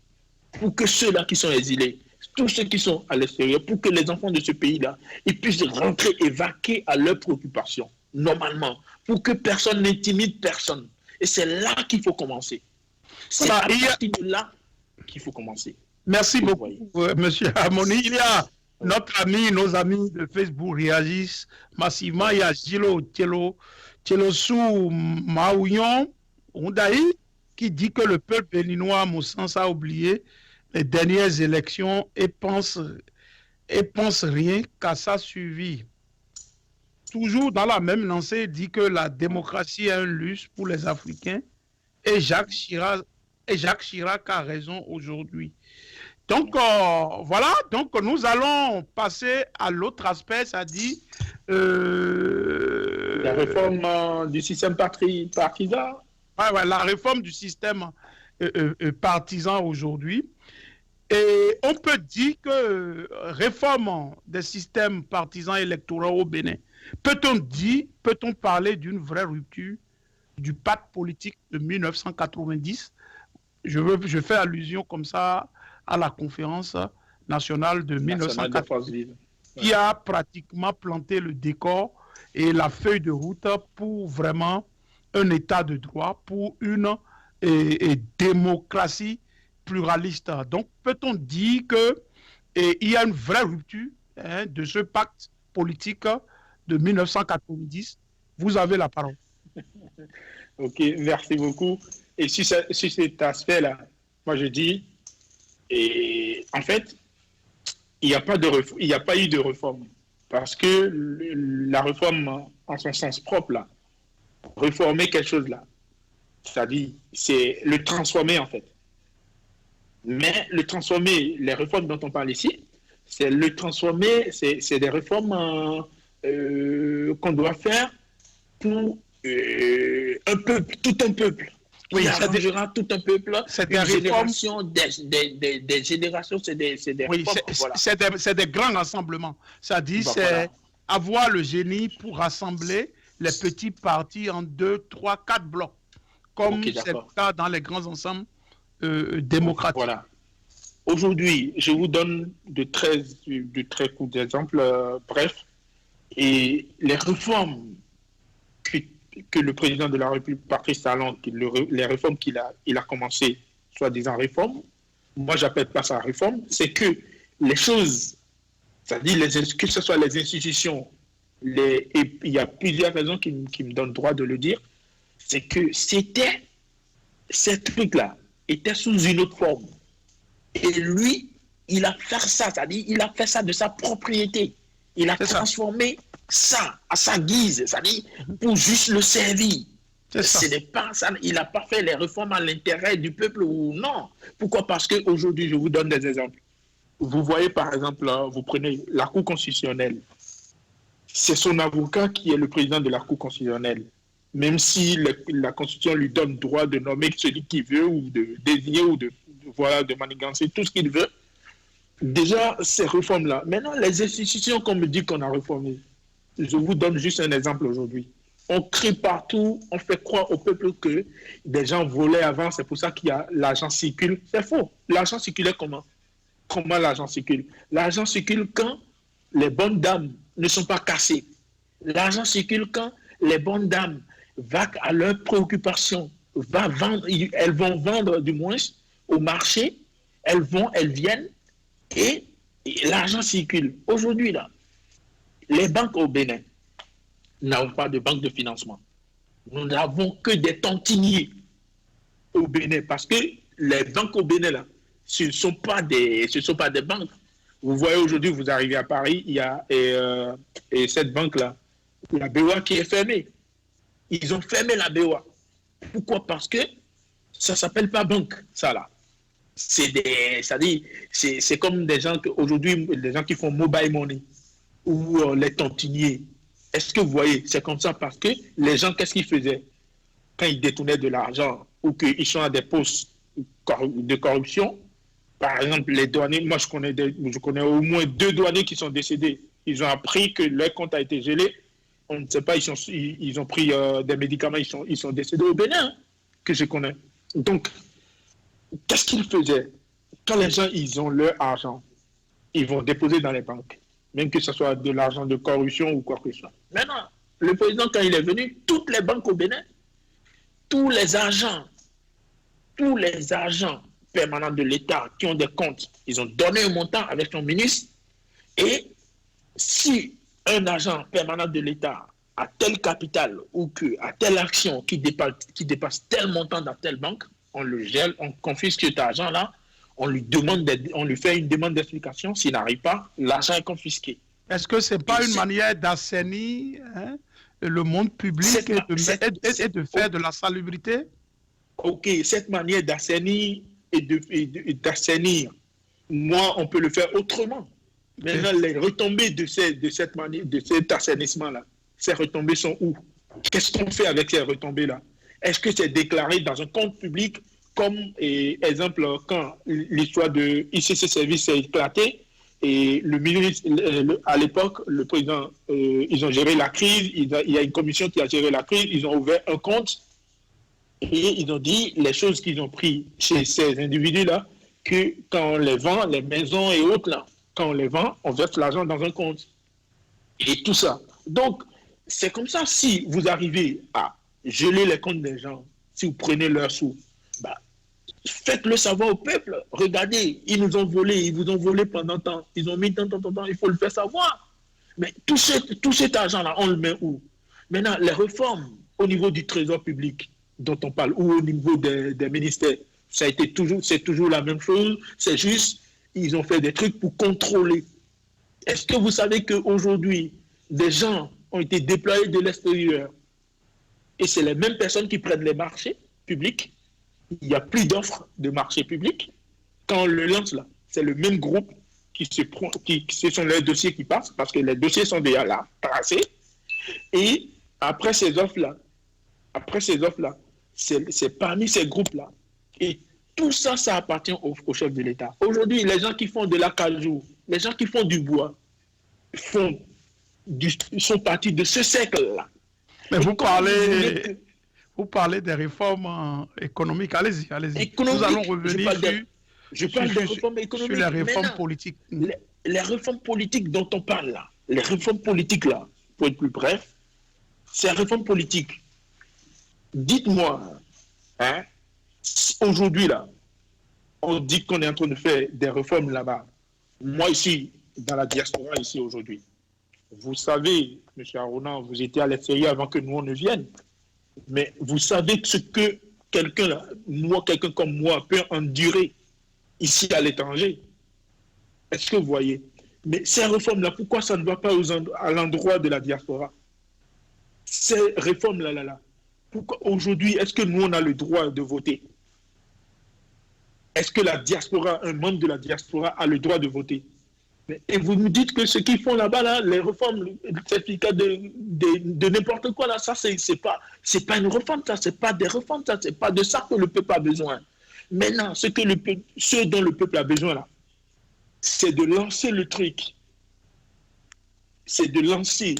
Pour que ceux-là qui sont exilés, tous ceux qui sont à l'extérieur, pour que les enfants de ce pays-là, ils puissent rentrer et vaquer à leurs préoccupations, normalement, pour que personne n'intimide personne. Et c'est là qu'il faut commencer. C'est à partir de là qu'il faut commencer. Merci beaucoup, Monsieur Harmony. Il y a nos amis de Facebook réagissent massivement. Il y a Gilo Tchelosou Maouyon Ondaï qui dit que le peuple béninois, à mon sens, a oublié les dernières élections et pense rien qu'à sa survie. Toujours dans la même lancée, il dit que la démocratie est un luxe pour les Africains et Jacques Chirac a raison aujourd'hui. Donc, voilà, donc nous allons passer à l'autre aspect, c'est-à-dire la réforme du système partisan. Ouais, la réforme du système partisan aujourd'hui. Et on peut dire que réforme des systèmes partisans électoraux au Bénin, peut-on parler d'une vraie rupture du pacte politique de 1990? Je fais allusion comme ça à la conférence nationale de 1990 qui a pratiquement planté le décor et la feuille de route pour vraiment un état de droit, pour une démocratie pluraliste. Donc, peut-on dire qu'il y a une vraie rupture de ce pacte politique de 1990? Vous avez la parole. Ok, merci beaucoup. Et sur cet aspect-là, moi je dis, et en fait, il n'y a pas eu de réforme. Parce que la réforme, en son sens propre, là, réformer quelque chose là, c'est-à-dire, c'est le transformer en fait. Mais le transformer, les réformes dont on parle ici, c'est le transformer, c'est des réformes qu'on doit faire pour un peuple, tout un peuple. Oui, ça arrangera tout un peuple. C'est des générations, des générations, c'est des oui, voilà. C'est des grands rassemblements. C'est-à-dire, c'est voilà, avoir le génie pour rassembler les petits partis en 2, 3, 4 blocs, comme c'est le cas dans les grands ensembles démocratiques. Voilà. Aujourd'hui, je vous donne de très courts exemples, bref, et les réformes que le président de la République, Patrice Talon, les réformes qu'il a commencé, soi-disant réformes, moi j'appelle pas ça réforme, c'est que les choses, c'est-à-dire que ce soit les institutions, et il y a plusieurs raisons qui me donnent droit de le dire, c'est que ces trucs-là étaient sous une autre forme. Et lui, il a fait ça, c'est-à-dire il a fait ça de sa propriété. Il a transformé ça à sa guise, c'est-à-dire pour juste le servir. Ce n'est pas ça, il n'a pas fait les réformes à l'intérêt du peuple ou non. Pourquoi? Parce qu'aujourd'hui, je vous donne des exemples. Vous voyez par exemple, vous prenez la Cour constitutionnelle. C'est son avocat qui est le président de la Cour constitutionnelle. Même si la Constitution lui donne droit de nommer celui qu'il veut ou de désigner ou de manigancer tout ce qu'il veut. Déjà, ces réformes-là. Maintenant, les institutions qu'on me dit qu'on a réformées, je vous donne juste un exemple aujourd'hui. On crie partout, on fait croire au peuple que des gens volaient avant, c'est pour ça qu'il y a l'argent circule. C'est faux. L'argent circulait comment? Comment l'argent circule? L'argent circule quand les bonnes dames ne sont pas cassées. L'argent circule quand les bonnes dames vaquent à leurs préoccupations, elles vont vendre du moins au marché, elles viennent et l'argent circule. Aujourd'hui, là, les banques au Bénin n'avons pas de banque de financement. Nous n'avons que des tantiniers au Bénin parce que les banques au Bénin, là, ce ne sont pas des banques. Vous voyez aujourd'hui, vous arrivez à Paris, il y a cette banque-là, la BOA qui est fermée. Ils ont fermé la BOA. Pourquoi? Parce que ça ne s'appelle pas banque, ça là. C'est comme des gens aujourd'hui, des gens qui font mobile money ou les tantiniers. Est-ce que vous voyez? C'est comme ça parce que les gens, qu'est-ce qu'ils faisaient? Quand ils détournaient de l'argent ou qu'ils sont à des postes de corruption, par exemple, les douaniers, moi je connais au moins 2 douaniers qui sont décédés. Ils ont appris que leur compte a été gelé. On ne sait pas, ils ont pris des médicaments, ils sont décédés au Bénin, que je connais. Donc, qu'est-ce qu'ils faisaient? Quand les gens, ils ont leur argent, ils vont déposer dans les banques, même que ce soit de l'argent de corruption ou quoi que ce soit. Maintenant, le président, quand il est venu, toutes les banques au Bénin, tous les agents permanents de l'État qui ont des comptes, ils ont donné un montant avec son ministre. Et si un agent permanent de l'État a tel capital ou a telle action qui dépasse tel montant dans telle banque, on le gèle, on confisque cet argent-là, on lui fait une demande d'explication. S'il n'arrive pas, l'argent est confisqué. Est-ce que ce n'est pas une manière d'assainir le monde public et de faire de la salubrité? Ok, cette manière d'assainir d'assainir, moi, on peut le faire autrement. Maintenant, les retombées de cet assainissement-là, ces retombées sont où? Qu'est-ce qu'on fait avec ces retombées-là? Est-ce que c'est déclaré dans un compte public comme, exemple, quand l'histoire de ICC Service s'est éclatée et le ministre, à l'époque, le président, ils ont géré la crise, il y a une commission qui a géré la crise, ils ont ouvert un compte et ils ont dit les choses qu'ils ont pris chez ces individus-là, que quand on les vend, les maisons et autres, là, quand on les vend, on verse l'argent dans un compte. Et tout ça. Donc, c'est comme ça, si vous arrivez à geler les comptes des gens, si vous prenez leurs sous, faites-le savoir au peuple. Regardez, ils nous ont volé, ils vous ont volé pendant tant, ils ont mis tant, il faut le faire savoir. Mais tout cet argent-là, on le met où? Maintenant, les réformes au niveau du trésor public dont on parle, ou au niveau des ministères, c'est toujours la même chose, c'est juste, ils ont fait des trucs pour contrôler. Est-ce que vous savez qu'aujourd'hui, des gens ont été déployés de l'extérieur et c'est les mêmes personnes qui prennent les marchés publics? Il n'y a plus d'offres de marché public. Quand on le lance là, c'est le même groupe ce sont les dossiers qui passent parce que les dossiers sont déjà là, tracés. Et après ces offres-là, c'est parmi ces groupes-là. Et tout ça, ça appartient au chef de l'État. Aujourd'hui, les gens qui font de l'acajou, les gens qui font du bois, sont partis de ce cercle-là. Mais vous parlez des réformes économiques. Allez-y. Nous allons revenir sur les réformes économiques. Sur les réformes politiques. Les réformes politiques dont on parle là, les réformes politiques là, pour être plus bref, ces réformes politiques, Dites-moi, hein, aujourd'hui, là, on dit qu'on est en train de faire des réformes là-bas. Moi, ici, dans la diaspora, ici, aujourd'hui, vous savez, M. Aronan, vous étiez à l'extérieur avant que nous, on ne vienne. Mais vous savez ce que quelqu'un comme moi, peut endurer ici à l'étranger. Est-ce que vous voyez? Mais ces réformes-là, pourquoi ça ne va pas à l'endroit de la diaspora? Ces réformes-là, pourquoi aujourd'hui, est-ce que nous, on a le droit de voter? Est-ce que la diaspora, un membre de la diaspora a le droit de voter? Et vous me dites que ce qu'ils font là-bas, là, les réformes, le certificat de n'importe quoi, là, ça, c'est pas une réforme, ça, c'est pas des réformes, ça, c'est pas de ça que le peuple a besoin. Maintenant, ce dont le peuple a besoin, là, c'est de lancer le truc. C'est de lancer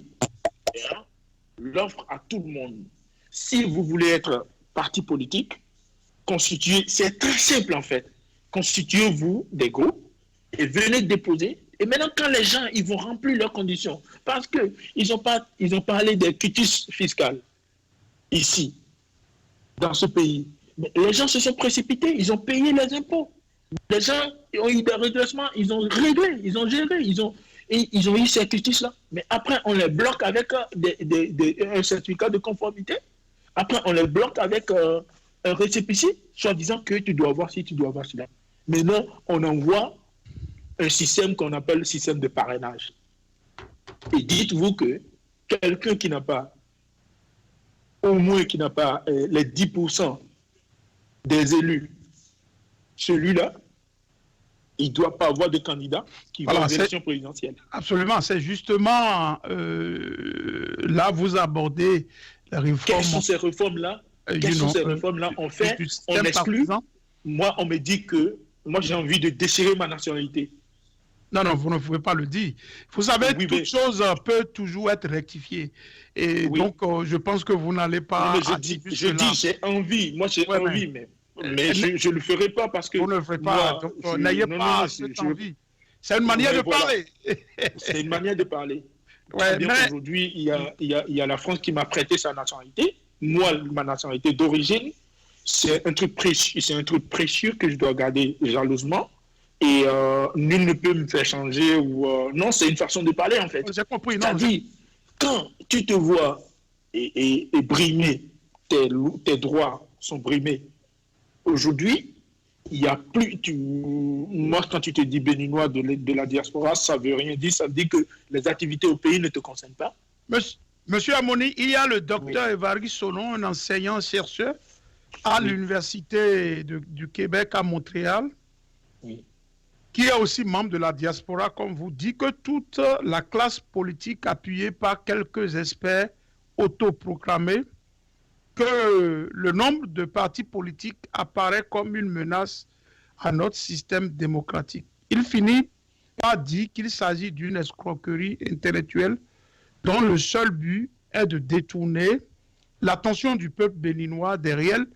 l'offre à tout le monde. Si vous voulez être parti politique, constituez, c'est très simple en fait. Constituez-vous des groupes et venez déposer. Et maintenant, quand les gens ils vont remplir leurs conditions, parce qu'ils ont parlé des quitus fiscales ici, dans ce pays. Mais les gens se sont précipités, ils ont payé les impôts. Les gens ont eu des redressements, ils ont réglé, ils ont géré, ils ont eu ces quitus-là. Mais après, on les bloque avec un certificat de conformité. Après, on les bloque avec un récépissé, soit disant que tu dois avoir ci, tu dois avoir cela. Maintenant, on envoie un système qu'on appelle le système de parrainage. Et dites-vous que quelqu'un qui n'a pas, au moins qui n'a pas les 10% des élus, celui-là, il ne doit pas avoir de candidat qui va aux élections présidentielles. Absolument, c'est justement là vous abordez les réformes. Quelles sont ces réformes-là? Quelles sont ces réformes-là? On fait, on exclut. Moi, on me dit que moi j'ai envie de déchirer ma nationalité. Non, non, vous ne pouvez pas le dire. Vous savez, oui, toute chose peut toujours être rectifiée. Et oui. Donc, je pense que vous n'allez pas... Oui, je dis, j'ai envie. Moi, j'ai envie, mais je ne le ferai pas parce que... Vous ne le ferez pas. N'ayez pas cette envie. C'est une manière de parler. C'est une manière de parler. Ouais, mais... Aujourd'hui, il y a la France qui m'a prêté sa nationalité. Moi, ma nationalité d'origine, c'est un truc précieux que je dois garder jalousement. Et nul ne peut me faire changer. Non, c'est une façon de parler, en fait. J'ai compris. C'est-à-dire, quand tu te vois et brimé, tes droits sont brimés, aujourd'hui, il n'y a plus... Moi, quand tu te dis béninois de la diaspora, ça ne veut rien dire. Ça veut dire que les activités au pays ne te concernent pas. Monsieur Amoni, il y a le docteur Évariste Solon, un enseignant-chercheur à l'Université du Québec à Montréal, qui est aussi membre de la diaspora, comme vous dit, que toute la classe politique appuyée par quelques experts autoproclamés, que le nombre de partis politiques apparaît comme une menace à notre système démocratique. Il finit par dire qu'il s'agit d'une escroquerie intellectuelle dont le seul but est de détourner l'attention du peuple béninois des réels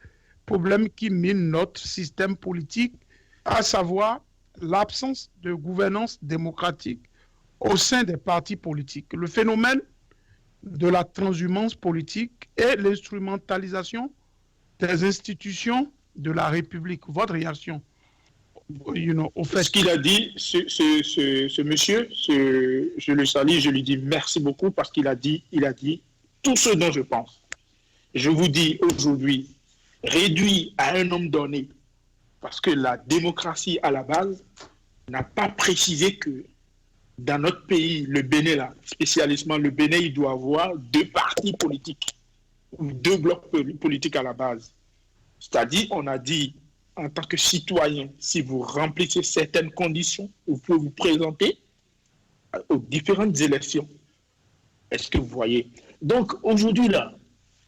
problèmes qui minent notre système politique, à savoir l'absence de gouvernance démocratique au sein des partis politiques, le phénomène de la transhumance politique et l'instrumentalisation des institutions de la République. Votre réaction au fait. Ce qu'il a dit, ce monsieur, je le salue, je lui dis merci beaucoup parce qu'il a dit tout ce dont je pense. Je vous dis aujourd'hui, réduit à un homme donné, parce que la démocratie, à la base, n'a pas précisé que dans notre pays, le Bénin, là, spécialement le Bénin, il doit avoir 2 partis politiques, ou 2 blocs politiques à la base. C'est-à-dire, on a dit, en tant que citoyen, si vous remplissez certaines conditions, vous pouvez vous présenter aux différentes élections. Est-ce que vous voyez? Donc, aujourd'hui, là,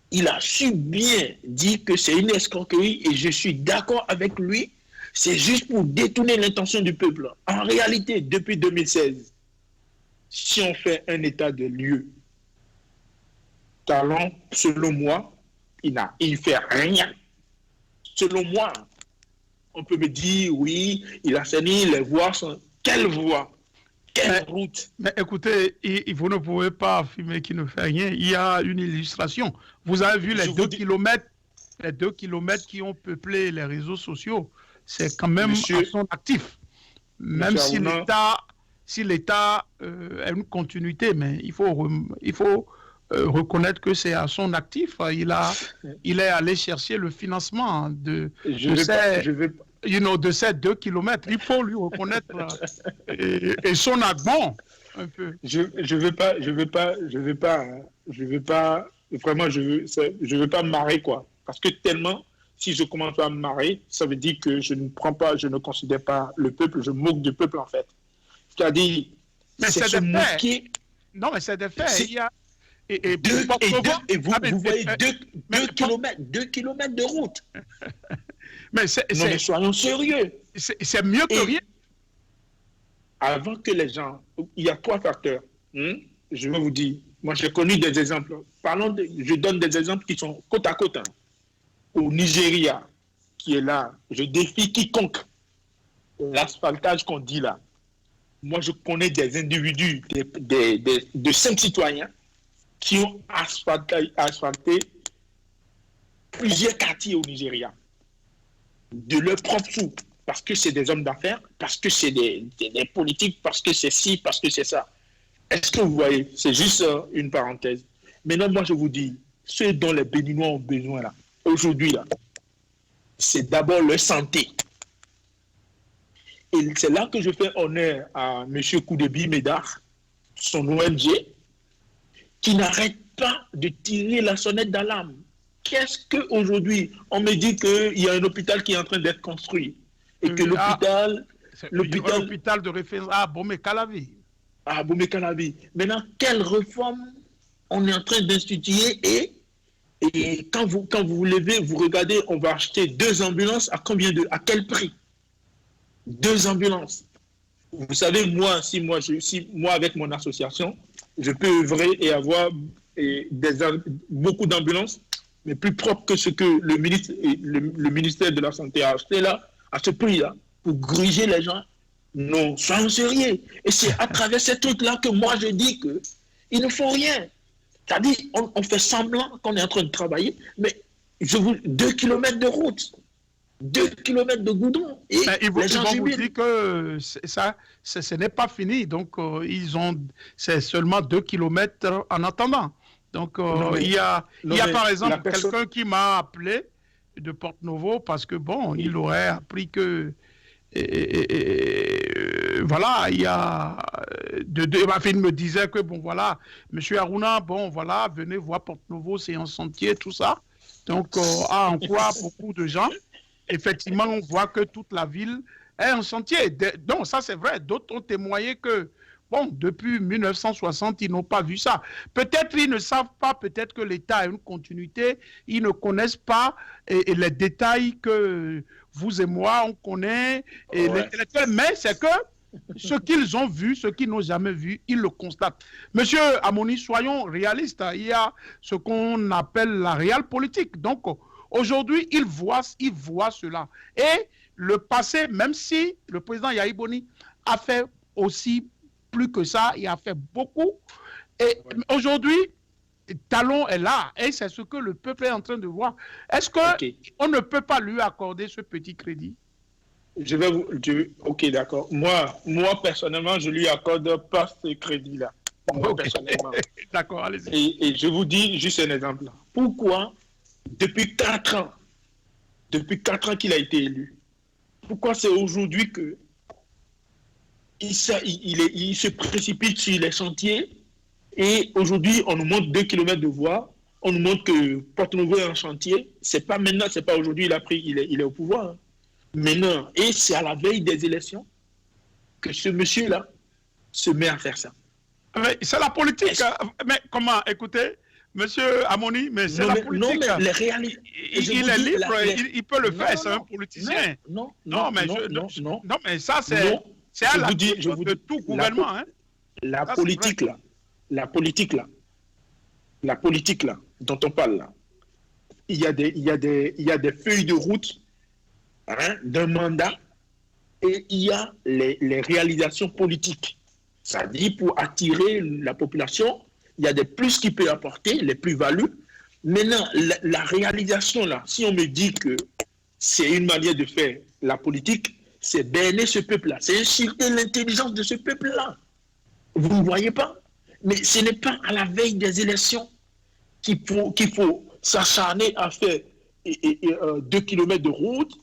il a su bien dire que c'est une escroquerie et je suis d'accord avec lui. C'est juste pour détourner l'intention du peuple. En réalité, depuis 2016, si on fait un état de lieu, Talon, selon moi, il ne fait rien. Selon moi, on peut me dire, oui, il a saigné, les voies sont... Quelle voie? Quelle route? Mais écoutez, vous ne pouvez pas affirmer qu'il ne fait rien. Il y a une illustration. Vous avez vu les 2 kilomètres les 2 kilomètres qui ont peuplé les réseaux sociaux, c'est quand même Monsieur, à son actif. Même Monsieur si l'État a une continuité, mais il faut reconnaître que c'est à son actif. Il est allé chercher le financement de ces 2 kilomètres. Il faut lui reconnaître et son argument un peu. je veux pas me marrer, quoi. Parce que tellement, si je commence à me marrer, ça veut dire que je ne considère pas le peuple, je moque du peuple, en fait. C'est-à-dire, mais c'est se moquer. Non, mais c'est des faits. Il y a... vous voyez 2 kilomètres de route. Mais soyons sérieux. C'est mieux que rien. Avant que les gens... Il y a 3 facteurs. Je vais vous dire. Moi, j'ai connu des exemples. Je donne des exemples qui sont côte à côte. Au Nigeria, qui est là, je défie quiconque. L'asphaltage qu'on dit là. Moi, je connais des individus, de 5 citoyens qui ont asphalté plusieurs quartiers au Nigeria. De leur propre sous. Parce que c'est des hommes d'affaires, parce que c'est des politiques, parce que c'est ci, parce que c'est ça. Est-ce que vous voyez? C'est juste une parenthèse. Maintenant, moi, je vous dis, ceux dont les Béninois ont besoin, là, aujourd'hui, là, c'est d'abord leur santé. Et c'est là que je fais honneur à M. Koudebi Médard, son ONG, qui n'arrête pas de tirer la sonnette d'alarme. Qu'est-ce qu'aujourd'hui, on me dit qu'il y a un hôpital qui est en train d'être construit et que l'hôpital de référence à Bomé-Calavi. À Bomé-Calavi. Maintenant, quelle réforme on est en train d'instituer et quand vous vous levez, vous regardez, on va acheter 2 ambulances à quel prix? 2 ambulances. Vous savez, moi avec mon association, je peux œuvrer et avoir beaucoup d'ambulances, mais plus propres que ce que le ministère de la Santé a acheté là, à ce prix-là, pour gruger les gens. Non, soyons sérieux. Et c'est à travers ces trucs-là que moi je dis qu'il ne faut rien. C'est-à-dire, on fait semblant qu'on est en train de travailler, mais 2 kilomètres de route, 2 kilomètres de goudron. Et les gens vous disent que ce n'est pas fini. Donc, c'est seulement 2 kilomètres en attendant. Donc, il y a par exemple quelqu'un qui m'a appelé de Porte-Novo parce que, bon, il aurait appris que voilà, il y a il me disait que bon voilà, Monsieur Aruna, bon voilà, venez voir Porte-Novo, c'est un sentier, tout ça. Donc en quoi beaucoup de gens, effectivement, on voit que toute la ville est un sentier. Donc ça c'est vrai. D'autres ont témoigné que bon, depuis 1960, ils n'ont pas vu ça. Peut-être ils ne savent pas, peut-être que l'État a une continuité, ils ne connaissent pas les détails que vous et moi, on connaît, mais c'est que ce qu'ils ont vu, ce qu'ils n'ont jamais vu, ils le constatent. Monsieur Amoni, soyons réalistes, il y a ce qu'on appelle la réelle politique. Donc, aujourd'hui, ils voient cela. Et le passé, même si le président Yahi Boni a fait aussi plus que ça, il a fait beaucoup. Et aujourd'hui, Talon est là et c'est ce que le peuple est en train de voir. Est-ce qu'on ne peut pas lui accorder ce petit crédit? Ok, d'accord. Moi, personnellement, je lui accorde pas ce crédit-là. Personnellement. D'accord, allez-y. Et je vous dis juste un exemple. Pourquoi, depuis 4 ans qu'il a été élu, pourquoi c'est aujourd'hui que il se précipite sur les chantiers et aujourd'hui, on nous montre 2 kilomètres de voie, on nous montre que Porte-Novo est en chantier. C'est pas maintenant, c'est pas aujourd'hui, il est au pouvoir. Hein. Maintenant, et c'est à la veille des élections que ce monsieur-là se met à faire ça. C'est la politique. Mais comment, écoutez, monsieur Amoni, mais c'est la politique. Non, mais les réalités. Il est libre, il peut le faire, c'est un politicien. Non, mais ça, c'est à la de tout gouvernement. La politique là, dont on parle là, il y a des feuilles de route d'un mandat et il y a les réalisations politiques. C'est-à-dire pour attirer la population, il y a des plus qui peuvent apporter, les plus-values, Maintenant, la réalisation, là, si on me dit que c'est une manière de faire la politique, c'est berner ce peuple-là, c'est insulter l'intelligence de ce peuple-là. Vous ne voyez pas? Mais ce n'est pas à la veille des élections qu'il faut s'acharner à faire 2 kilomètres de route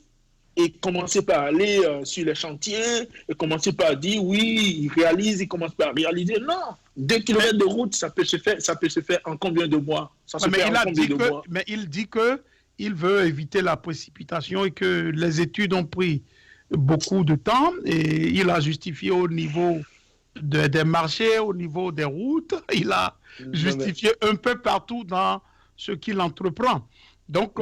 et commencer par aller sur les chantiers et commencer par dire oui, il commence par réaliser. Non, 2 kilomètres de route, ça peut se faire en combien de mois? Ça se fait en combien de mois? Mais il dit qu'il veut éviter la précipitation et que les études ont pris beaucoup de temps et il a justifié au niveau des marchés, au niveau des routes, il a justifié un peu partout dans ce qu'il entreprend. Donc,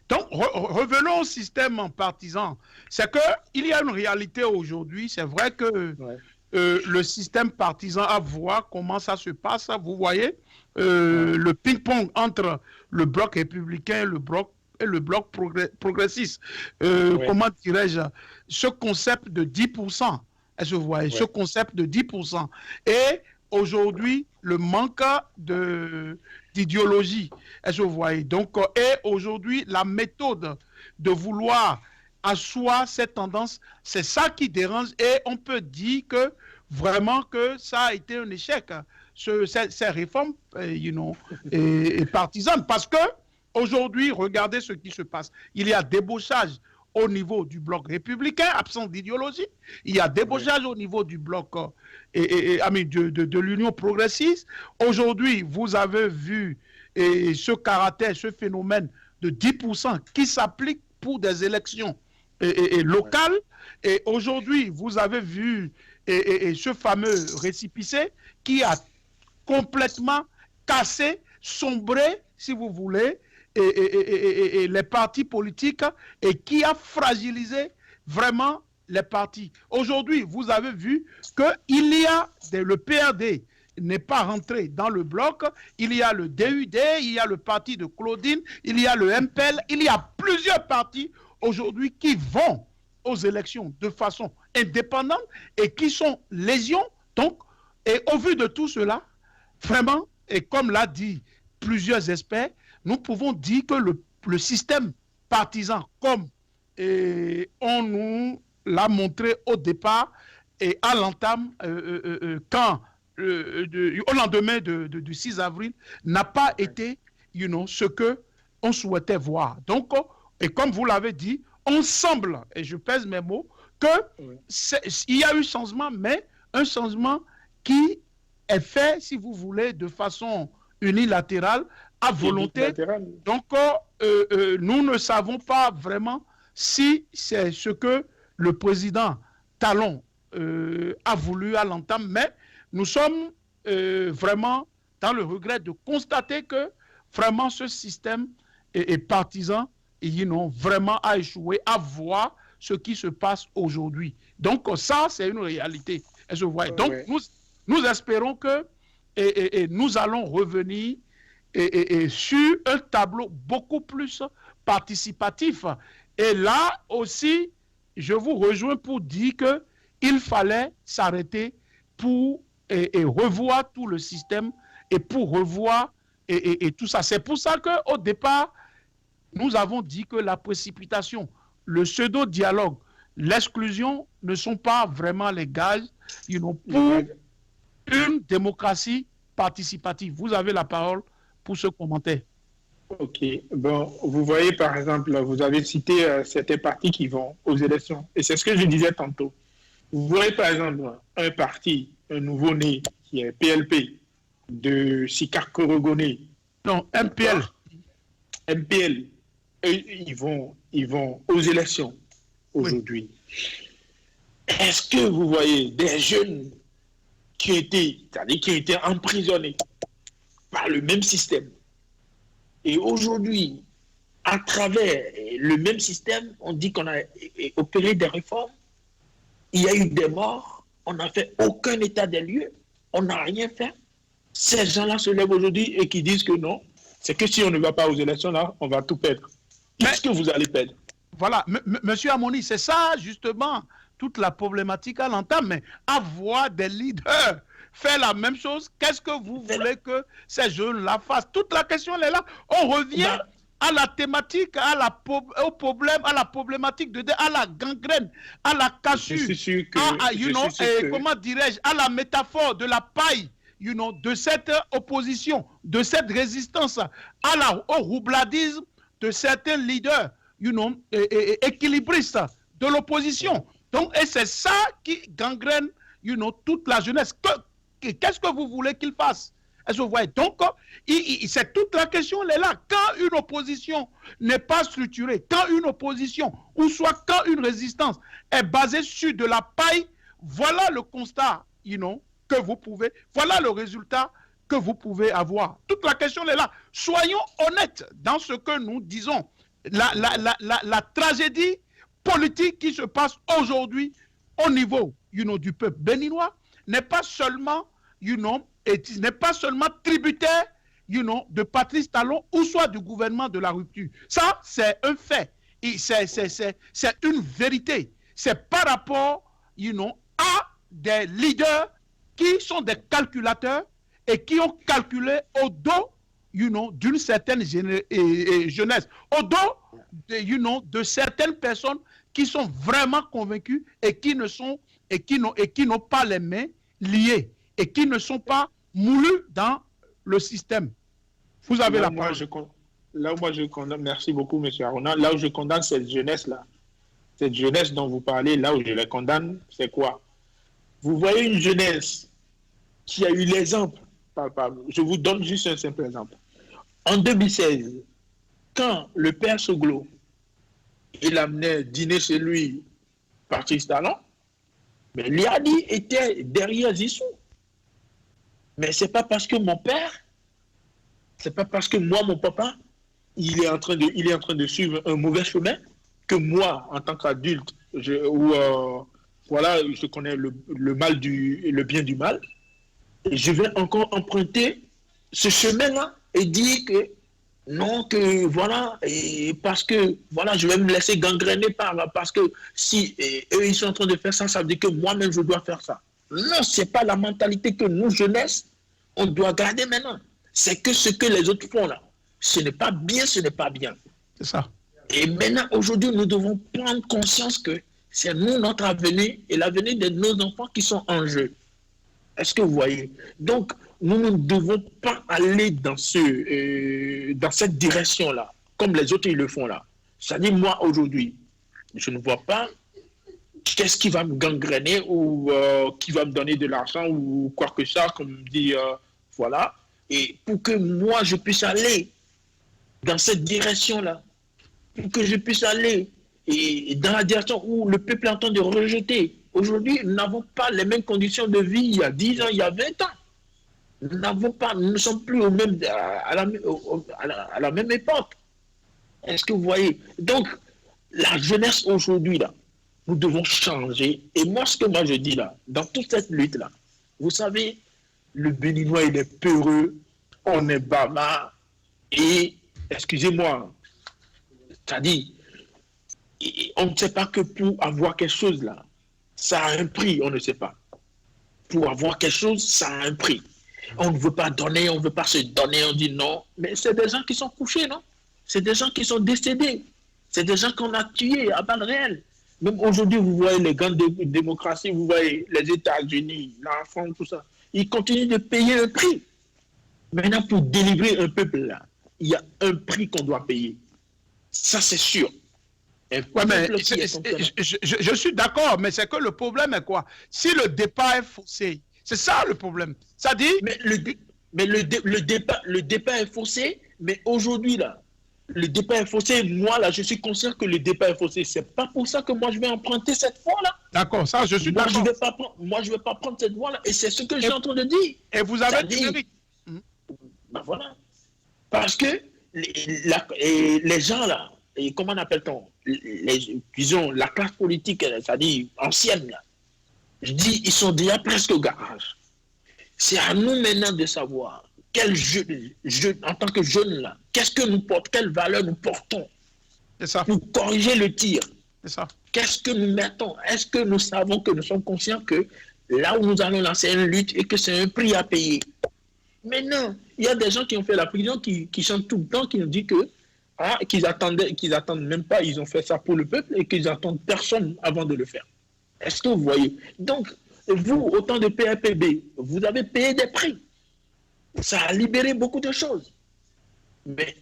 donc revenons au système partisan. C'est qu'il y a une réalité aujourd'hui. C'est vrai que le système partisan, à voir comment ça se passe, vous voyez, le ping-pong entre le bloc républicain et le bloc progressiste. Comment dirais-je, ce concept de 10%, est-ce que vous voyez, ce concept de 10%. Et aujourd'hui, le manque d'idéologie, est-ce que vous voyez. Donc, et aujourd'hui, la méthode de vouloir asseoir cette tendance, c'est ça qui dérange et on peut dire que vraiment que ça a été un échec, ces réformes, et partisanes, parce que aujourd'hui, regardez ce qui se passe. Il y a débauchage au niveau du bloc républicain, absence d'idéologie. Il y a débauchage au niveau du bloc de l'Union progressiste. Aujourd'hui, vous avez vu ce caractère, ce phénomène de 10% qui s'applique pour des élections locales. Et aujourd'hui, vous avez vu ce fameux récépissé qui a complètement cassé, sombré, si vous voulez, et les partis politiques et qui a fragilisé vraiment les partis. Aujourd'hui, vous avez vu qu'il y a le PRD n'est pas rentré dans le bloc, il y a le DUD, il y a le parti de Claudine, il y a le MPL, il y a plusieurs partis aujourd'hui qui vont aux élections de façon indépendante et qui sont légion. Donc, et au vu de tout cela, vraiment, et comme l'a dit plusieurs experts, nous pouvons dire que le système partisan, comme on nous l'a montré au départ et à l'entame, au lendemain du 6 avril, n'a pas été ce qu'on souhaitait voir. Donc, et comme vous l'avez dit, on semble, et je pèse mes mots, qu'il y a eu changement, mais un changement qui est fait, si vous voulez, de façon unilatérale, à volonté. Donc, nous ne savons pas vraiment si c'est ce que le président Talon a voulu à l'entame, mais nous sommes vraiment dans le regret de constater que vraiment ce système est partisan et vraiment a échoué à voir ce qui se passe aujourd'hui. Donc, ça, c'est une réalité. Est-ce que vous voyez? Donc, nous espérons que nous allons revenir sur un tableau beaucoup plus participatif. Et là aussi, je vous rejoins pour dire qu'il fallait s'arrêter pour revoir tout le système et pour revoir et tout ça. C'est pour ça qu'au départ, nous avons dit que la précipitation, le pseudo-dialogue, l'exclusion ne sont pas vraiment les gages pour une démocratie participative. Vous avez la parole pour ce commentaire. Ok. Bon, vous voyez, par exemple, vous avez cité certains partis qui vont aux élections. Et c'est ce que je disais tantôt. Vous voyez, par exemple, un parti, un nouveau-né, qui est PLP, de Sikar Korogoné. Non, MPL. MPL. Ils vont aux élections aujourd'hui. Oui. Est-ce que vous voyez des jeunes qui ont été emprisonnés par le même système? Et aujourd'hui, à travers le même système, on dit qu'on a opéré des réformes. Il y a eu des morts. On n'a fait aucun état des lieux. On n'a rien fait. Ces gens-là se lèvent aujourd'hui et qui disent que non, c'est que si on ne va pas aux élections, là, on va tout perdre. Qu'est-ce que vous allez perdre? Voilà, Monsieur Amoni, c'est ça justement toute la problématique à l'entame, mais avoir des leaders faire la même chose? Qu'est-ce que vous voulez que ces jeunes-là fassent? Toute la question elle est là. On revient à la thématique, au problème, à la problématique, à la gangrène, à la cassure, comment dirais-je, à la métaphore de la paille, de cette opposition, de cette résistance, au roubladisme de certains leaders, équilibristes de l'opposition. Donc, et c'est ça qui gangrène, toute la jeunesse. Qu'est-ce que vous voulez qu'ils fassent? Est-ce que vous voyez? Donc, c'est toute la question, elle est là. Quand une opposition n'est pas structurée, quand une opposition, ou soit quand une résistance est basée sur de la paille, voilà le constat, que vous pouvez, voilà le résultat que vous pouvez avoir. Toute la question, elle est là. Soyons honnêtes dans ce que nous disons. La tragédie politique qui se passe aujourd'hui au niveau, du peuple béninois n'est pas seulement, n'est pas seulement tributaire, de Patrice Talon ou soit du gouvernement de la rupture. Ça, c'est un fait. C'est une vérité. C'est par rapport, à des leaders qui sont des calculateurs et qui ont calculé au dos, d'une certaine jeunesse, au dos, de certaines personnes qui sont vraiment convaincus et qui n'ont pas les mains liées et qui ne sont pas moulus dans le système. Vous avez la parole. Là où moi je condamne, merci beaucoup M. Arona, là où je condamne cette jeunesse-là, cette jeunesse dont vous parlez, là où je la condamne, c'est quoi? Vous voyez une jeunesse qui a eu l'exemple, je vous donne juste un simple exemple. En 2016, quand le père Soglo, il amenait dîner chez lui Patrice Talon, mais Liadi était derrière Zissou. Mais c'est pas parce que mon père, c'est pas parce que moi, mon papa, il est en train de suivre un mauvais chemin que moi, en tant qu'adulte, je connais le mal le bien du mal, et je vais encore emprunter ce chemin-là et dire que non, que voilà, et parce que voilà, je vais me laisser gangréner parce que si eux ils sont en train de faire ça, ça veut dire que moi-même je dois faire ça. Non, c'est pas la mentalité que nous, jeunesse, on doit garder maintenant. C'est que ce que les autres font là, ce n'est pas bien, ce n'est pas bien. C'est ça. Et maintenant, aujourd'hui, nous devons prendre conscience que c'est nous, notre avenir et l'avenir de nos enfants qui sont en jeu. Est-ce que vous voyez? Donc, nous ne devons pas aller dans cette direction-là, comme les autres ils le font là. C'est-à-dire, moi, aujourd'hui, je ne vois pas qu'est-ce qui va me gangréner ou qui va me donner de l'argent ou quoi que ça, comme dit, voilà. Et pour que moi, je puisse aller dans cette direction-là, pour que je puisse aller dans la direction où le peuple est en train de rejeter. Aujourd'hui, nous n'avons pas les mêmes conditions de vie il y a 10 ans, il y a 20 ans. Nous ne sommes plus à la même époque. Est-ce que vous voyez? Donc, la jeunesse aujourd'hui, là, nous devons changer. Et moi, ce que moi je dis là, dans toute cette lutte-là, vous savez, le Béninois, il est peureux, on est bavard, et, excusez-moi, c'est-à-dire, on ne sait pas que pour avoir quelque chose là, ça a un prix, on ne sait pas. Pour avoir quelque chose, ça a un prix. On ne veut pas donner, on ne veut pas se donner, on dit non. Mais c'est des gens qui sont couchés, non? C'est des gens qui sont décédés. C'est des gens qu'on a tués à balles réelles. Même aujourd'hui, vous voyez les grandes démocraties, vous voyez les États-Unis, la France, tout ça. Ils continuent de payer un prix. Maintenant, pour délivrer un peuple là, il y a un prix qu'on doit payer. Ça, c'est sûr. Ouais, mais je suis d'accord, mais c'est que le problème est quoi? Si le départ est faussé, c'est ça le problème. Ça dit. Mais le départ est faussé, mais aujourd'hui là, le départ est faussé. Moi là, je suis conscient que le départ est faussé. C'est pas pour ça que moi je vais emprunter cette voie là. D'accord, ça je suis d'accord. Moi je vais pas prendre cette voie là, et c'est ce que j'ai en train de dire. Et vous avez dit. Ben voilà. Parce que les gens là, et comment on appelle-t-on, disons, la classe politique, c'est-à-dire ancienne, là, je dis, ils sont déjà presque au garage. C'est à nous maintenant de savoir, en tant que jeunes, là, qu'est-ce que nous portons, quelle valeur nous portons pour corriger le tir. C'est ça. Qu'est-ce que nous mettons? Est-ce que nous savons que nous sommes conscients que là où nous allons lancer une lutte et que c'est un prix à payer. Maintenant, il y a des gens qui ont fait la prison qui chantent tout le temps, qui nous disent que qu'ils attendent même pas, ils ont fait ça pour le peuple et qu'ils attendent personne avant de le faire. Est-ce que vous voyez? Donc, vous, au temps de PRPB, vous avez payé des prix. Ça a libéré beaucoup de choses. Mais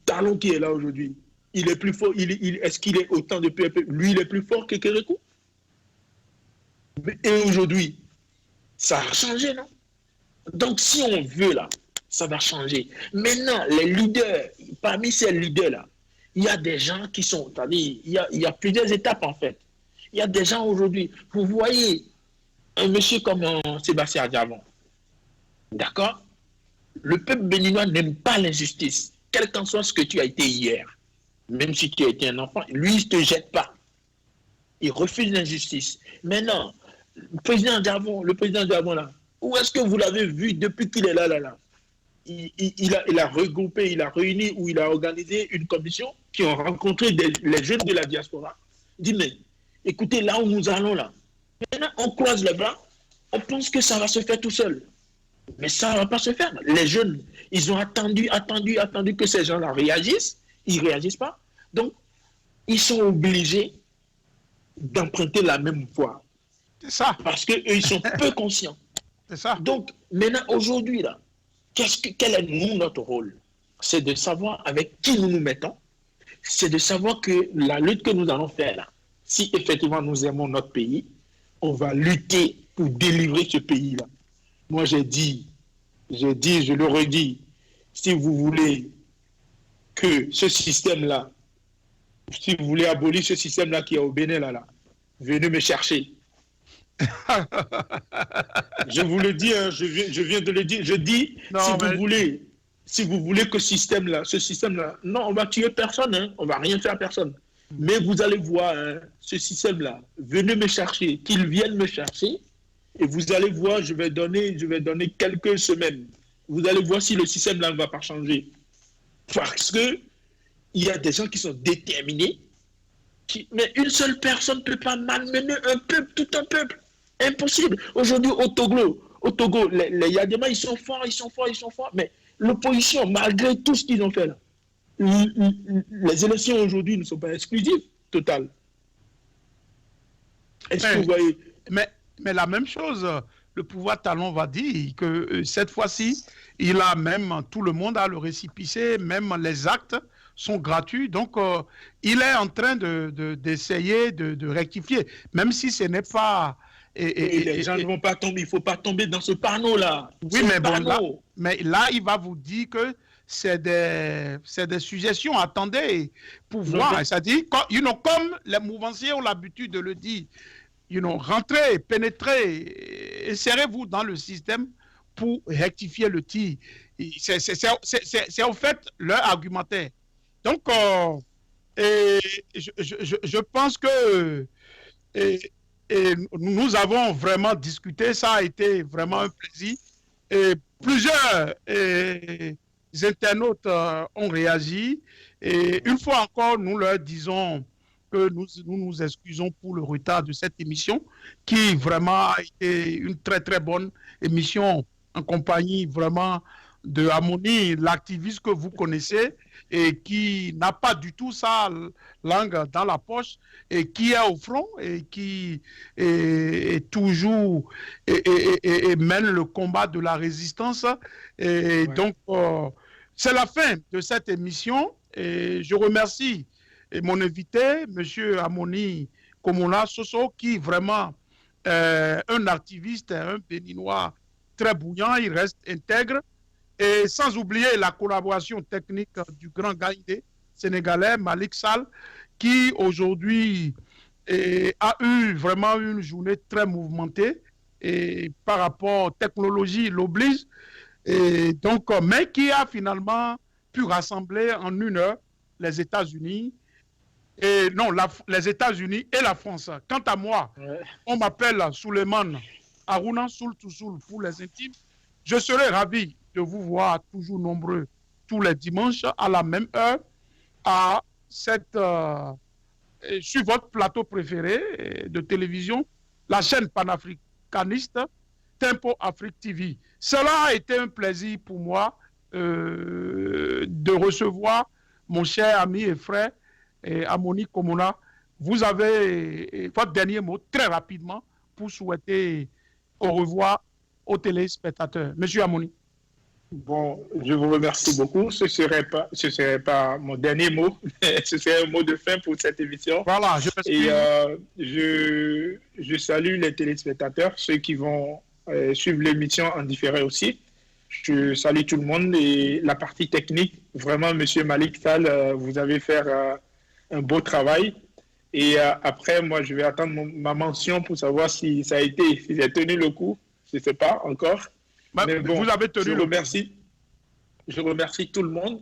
Talon qui est là aujourd'hui, il est plus fort. Est-ce qu'il est au temps de PRPB? Lui, il est plus fort que Kérékou. Et aujourd'hui, ça a changé, non? Donc, si on veut, là, ça va changer. Maintenant, les leaders, parmi ces leaders-là, il y a des gens qui sont, c'est-à-dire, il y a plusieurs étapes, en fait. Il y a des gens aujourd'hui, vous voyez, un monsieur comme Sébastien Diavon, d'accord? Le peuple béninois n'aime pas l'injustice, quel qu'en soit ce que tu as été hier. Même si tu as été un enfant, lui, il ne te jette pas. Il refuse l'injustice. Maintenant, le président Diavon, là, où est-ce que vous l'avez vu depuis qu'il est là? Il a regroupé, il a réuni ou il a organisé une commission qui ont rencontré les jeunes de la diaspora. Il dit, mais écoutez, là où nous allons là, maintenant on croise les bras, on pense que ça va se faire tout seul. Mais ça ne va pas se faire. Les jeunes, ils ont attendu que ces gens-là réagissent. Ils ne réagissent pas. Donc, ils sont obligés d'emprunter la même voie. C'est ça. Parce qu'eux, ils sont peu conscients. C'est ça. Donc, maintenant, aujourd'hui, là, quel est notre rôle? C'est de savoir avec qui nous nous mettons. C'est de savoir que la lutte que nous allons faire, là, si effectivement nous aimons notre pays, on va lutter pour délivrer ce pays-là. Moi, j'ai dit, je le redis, si vous voulez que ce système-là, si vous voulez abolir ce système-là qui est au Bénin, là, venez me chercher. Je vous le dis, hein, je viens de le dire. Je dis, non, si vous voulez que ce système-là, non, on va tuer personne, hein, on va rien faire à personne. Mais vous allez voir, hein, ce système-là, venez me chercher, qu'ils viennent me chercher, et vous allez voir, je vais donner quelques semaines. Vous allez voir si le système-là ne va pas changer. Parce que il y a des gens qui sont déterminés, mais une seule personne ne peut pas malmener un peuple, tout un peuple. Impossible. Aujourd'hui, au Togo, les Yadema, ils sont forts, mais l'opposition, malgré tout ce qu'ils ont fait là, les élections aujourd'hui ne sont pas exclusives, total. Est-ce que vous voyez? Mais la même chose, le pouvoir Talon va dire que cette fois-ci, il a même, tout le monde a le récépissé, même les actes sont gratuits. Donc, il est en train d'essayer de rectifier, même si ce n'est pas... Et les gens ne vont pas tomber, il ne faut pas tomber dans ce panneau-là. Oui, mais là, il va vous dire que c'est des suggestions. Attendez, pour voir. C'est-à-dire, comme les mouvanciers ont l'habitude de le dire, rentrez, pénétrez, insérez-vous dans le système pour rectifier le tir. C'est en fait leur argumentaire. Donc, je pense que nous avons vraiment discuté, ça a été vraiment un plaisir. Et plusieurs internautes ont réagi. Et une fois encore, nous leur disons que nous nous excusons pour le retard de cette émission, qui vraiment a été une très très bonne émission en compagnie vraiment de Harmonie, l'activiste que vous connaissez et qui n'a pas du tout sa langue dans la poche et qui est au front et qui est toujours et mène le combat de la résistance. Et donc, c'est la fin de cette émission et je remercie mon invité, M. Harmonie Komona Soso, qui vraiment est un activiste, un Béninois très bouillant, il reste intègre. Et sans oublier la collaboration technique du grand Gaïdé sénégalais, Malik Sall, qui aujourd'hui a eu vraiment une journée très mouvementée et par rapport aux technologies l'oblige, et donc, mais qui a finalement pu rassembler en une heure les États-Unis, les États-Unis et la France. Quant à moi, on m'appelle Souleymane Harouna Soul Toussoul pour les intimes. Je serai ravi de vous voir toujours nombreux tous les dimanches à la même heure sur votre plateau préféré de télévision, la chaîne panafricaine panafricaniste, Tempo Afrique TV. Cela a été un plaisir pour moi de recevoir mon cher ami et frère Amoni Komona. Vous avez votre dernier mot très rapidement pour souhaiter au revoir aux téléspectateurs. Monsieur Amoni. Bon, je vous remercie beaucoup. Ce serait pas mon dernier mot, ce serait un mot de fin pour cette émission. Voilà, je salue les téléspectateurs, ceux qui vont suivre l'émission en différé aussi. Je salue tout le monde et la partie technique. Vraiment, Monsieur Malik Sall, vous avez fait un beau travail. Et après, moi, je vais attendre ma mention pour savoir si ça a été, si j'ai tenu le coup. Je ne sais pas encore. Mais bon, vous avez tenu je remercie tout le monde.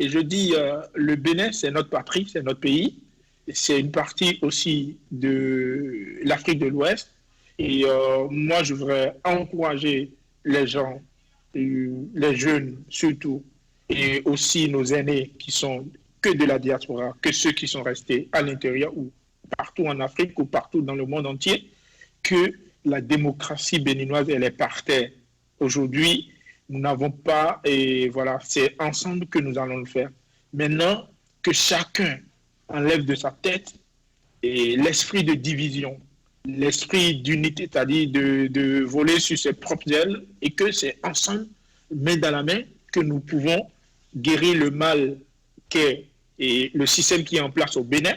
Et je dis, le Bénin, c'est notre patrie, c'est notre pays. C'est une partie aussi de l'Afrique de l'Ouest. Et moi, je voudrais encourager les gens, les jeunes surtout, et aussi nos aînés qui sont que de la diaspora, que ceux qui sont restés à l'intérieur ou partout en Afrique ou partout dans le monde entier, que la démocratie béninoise, elle est par terre. Aujourd'hui, nous n'avons pas, et voilà, c'est ensemble que nous allons le faire. Maintenant, que chacun enlève de sa tête et l'esprit de division, l'esprit d'unité, c'est-à-dire de voler sur ses propres ailes, et que c'est ensemble, main dans la main, que nous pouvons guérir le mal qu'est et le système qui est en place au Bénin.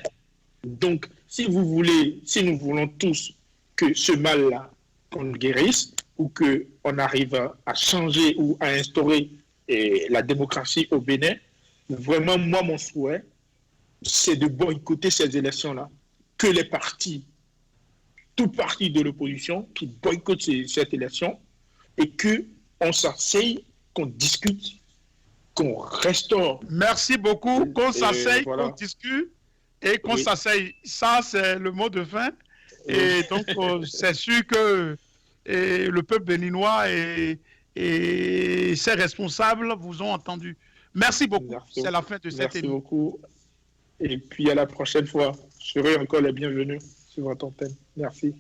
Donc, si nous voulons tous que ce mal-là, qu'on le guérisse, ou qu'on arrive à changer ou à instaurer la démocratie au Bénin, vraiment, moi, mon souhait, c'est de boycotter ces élections-là. Que les partis, tout parti de l'opposition, qui boycottent cette élection, et qu'on s'asseye, qu'on discute, qu'on restaure. Merci beaucoup, qu'on s'asseye, voilà. qu'on discute et qu'on s'asseye. Ça, c'est le mot de fin. Et donc, c'est sûr que le peuple béninois et ses responsables vous ont entendu. Merci beaucoup. C'est la fin de cette émission. Merci beaucoup. Et puis, à la prochaine fois. Je serai encore les bienvenus sur votre antenne. Merci.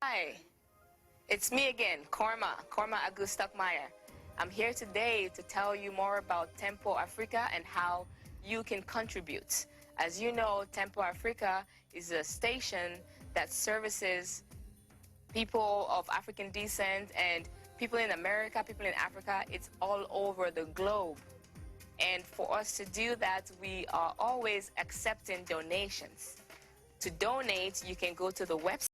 Hi, it's me again, Korma Agustakmaya. I'm here today to tell you more about Tempo Africa and how you can contribute. As you know, Tempo Africa is a station that services people of African descent and people in America, people in Africa. It's all over the globe. And for us to do that, we are always accepting donations. To donate, you can go to the website.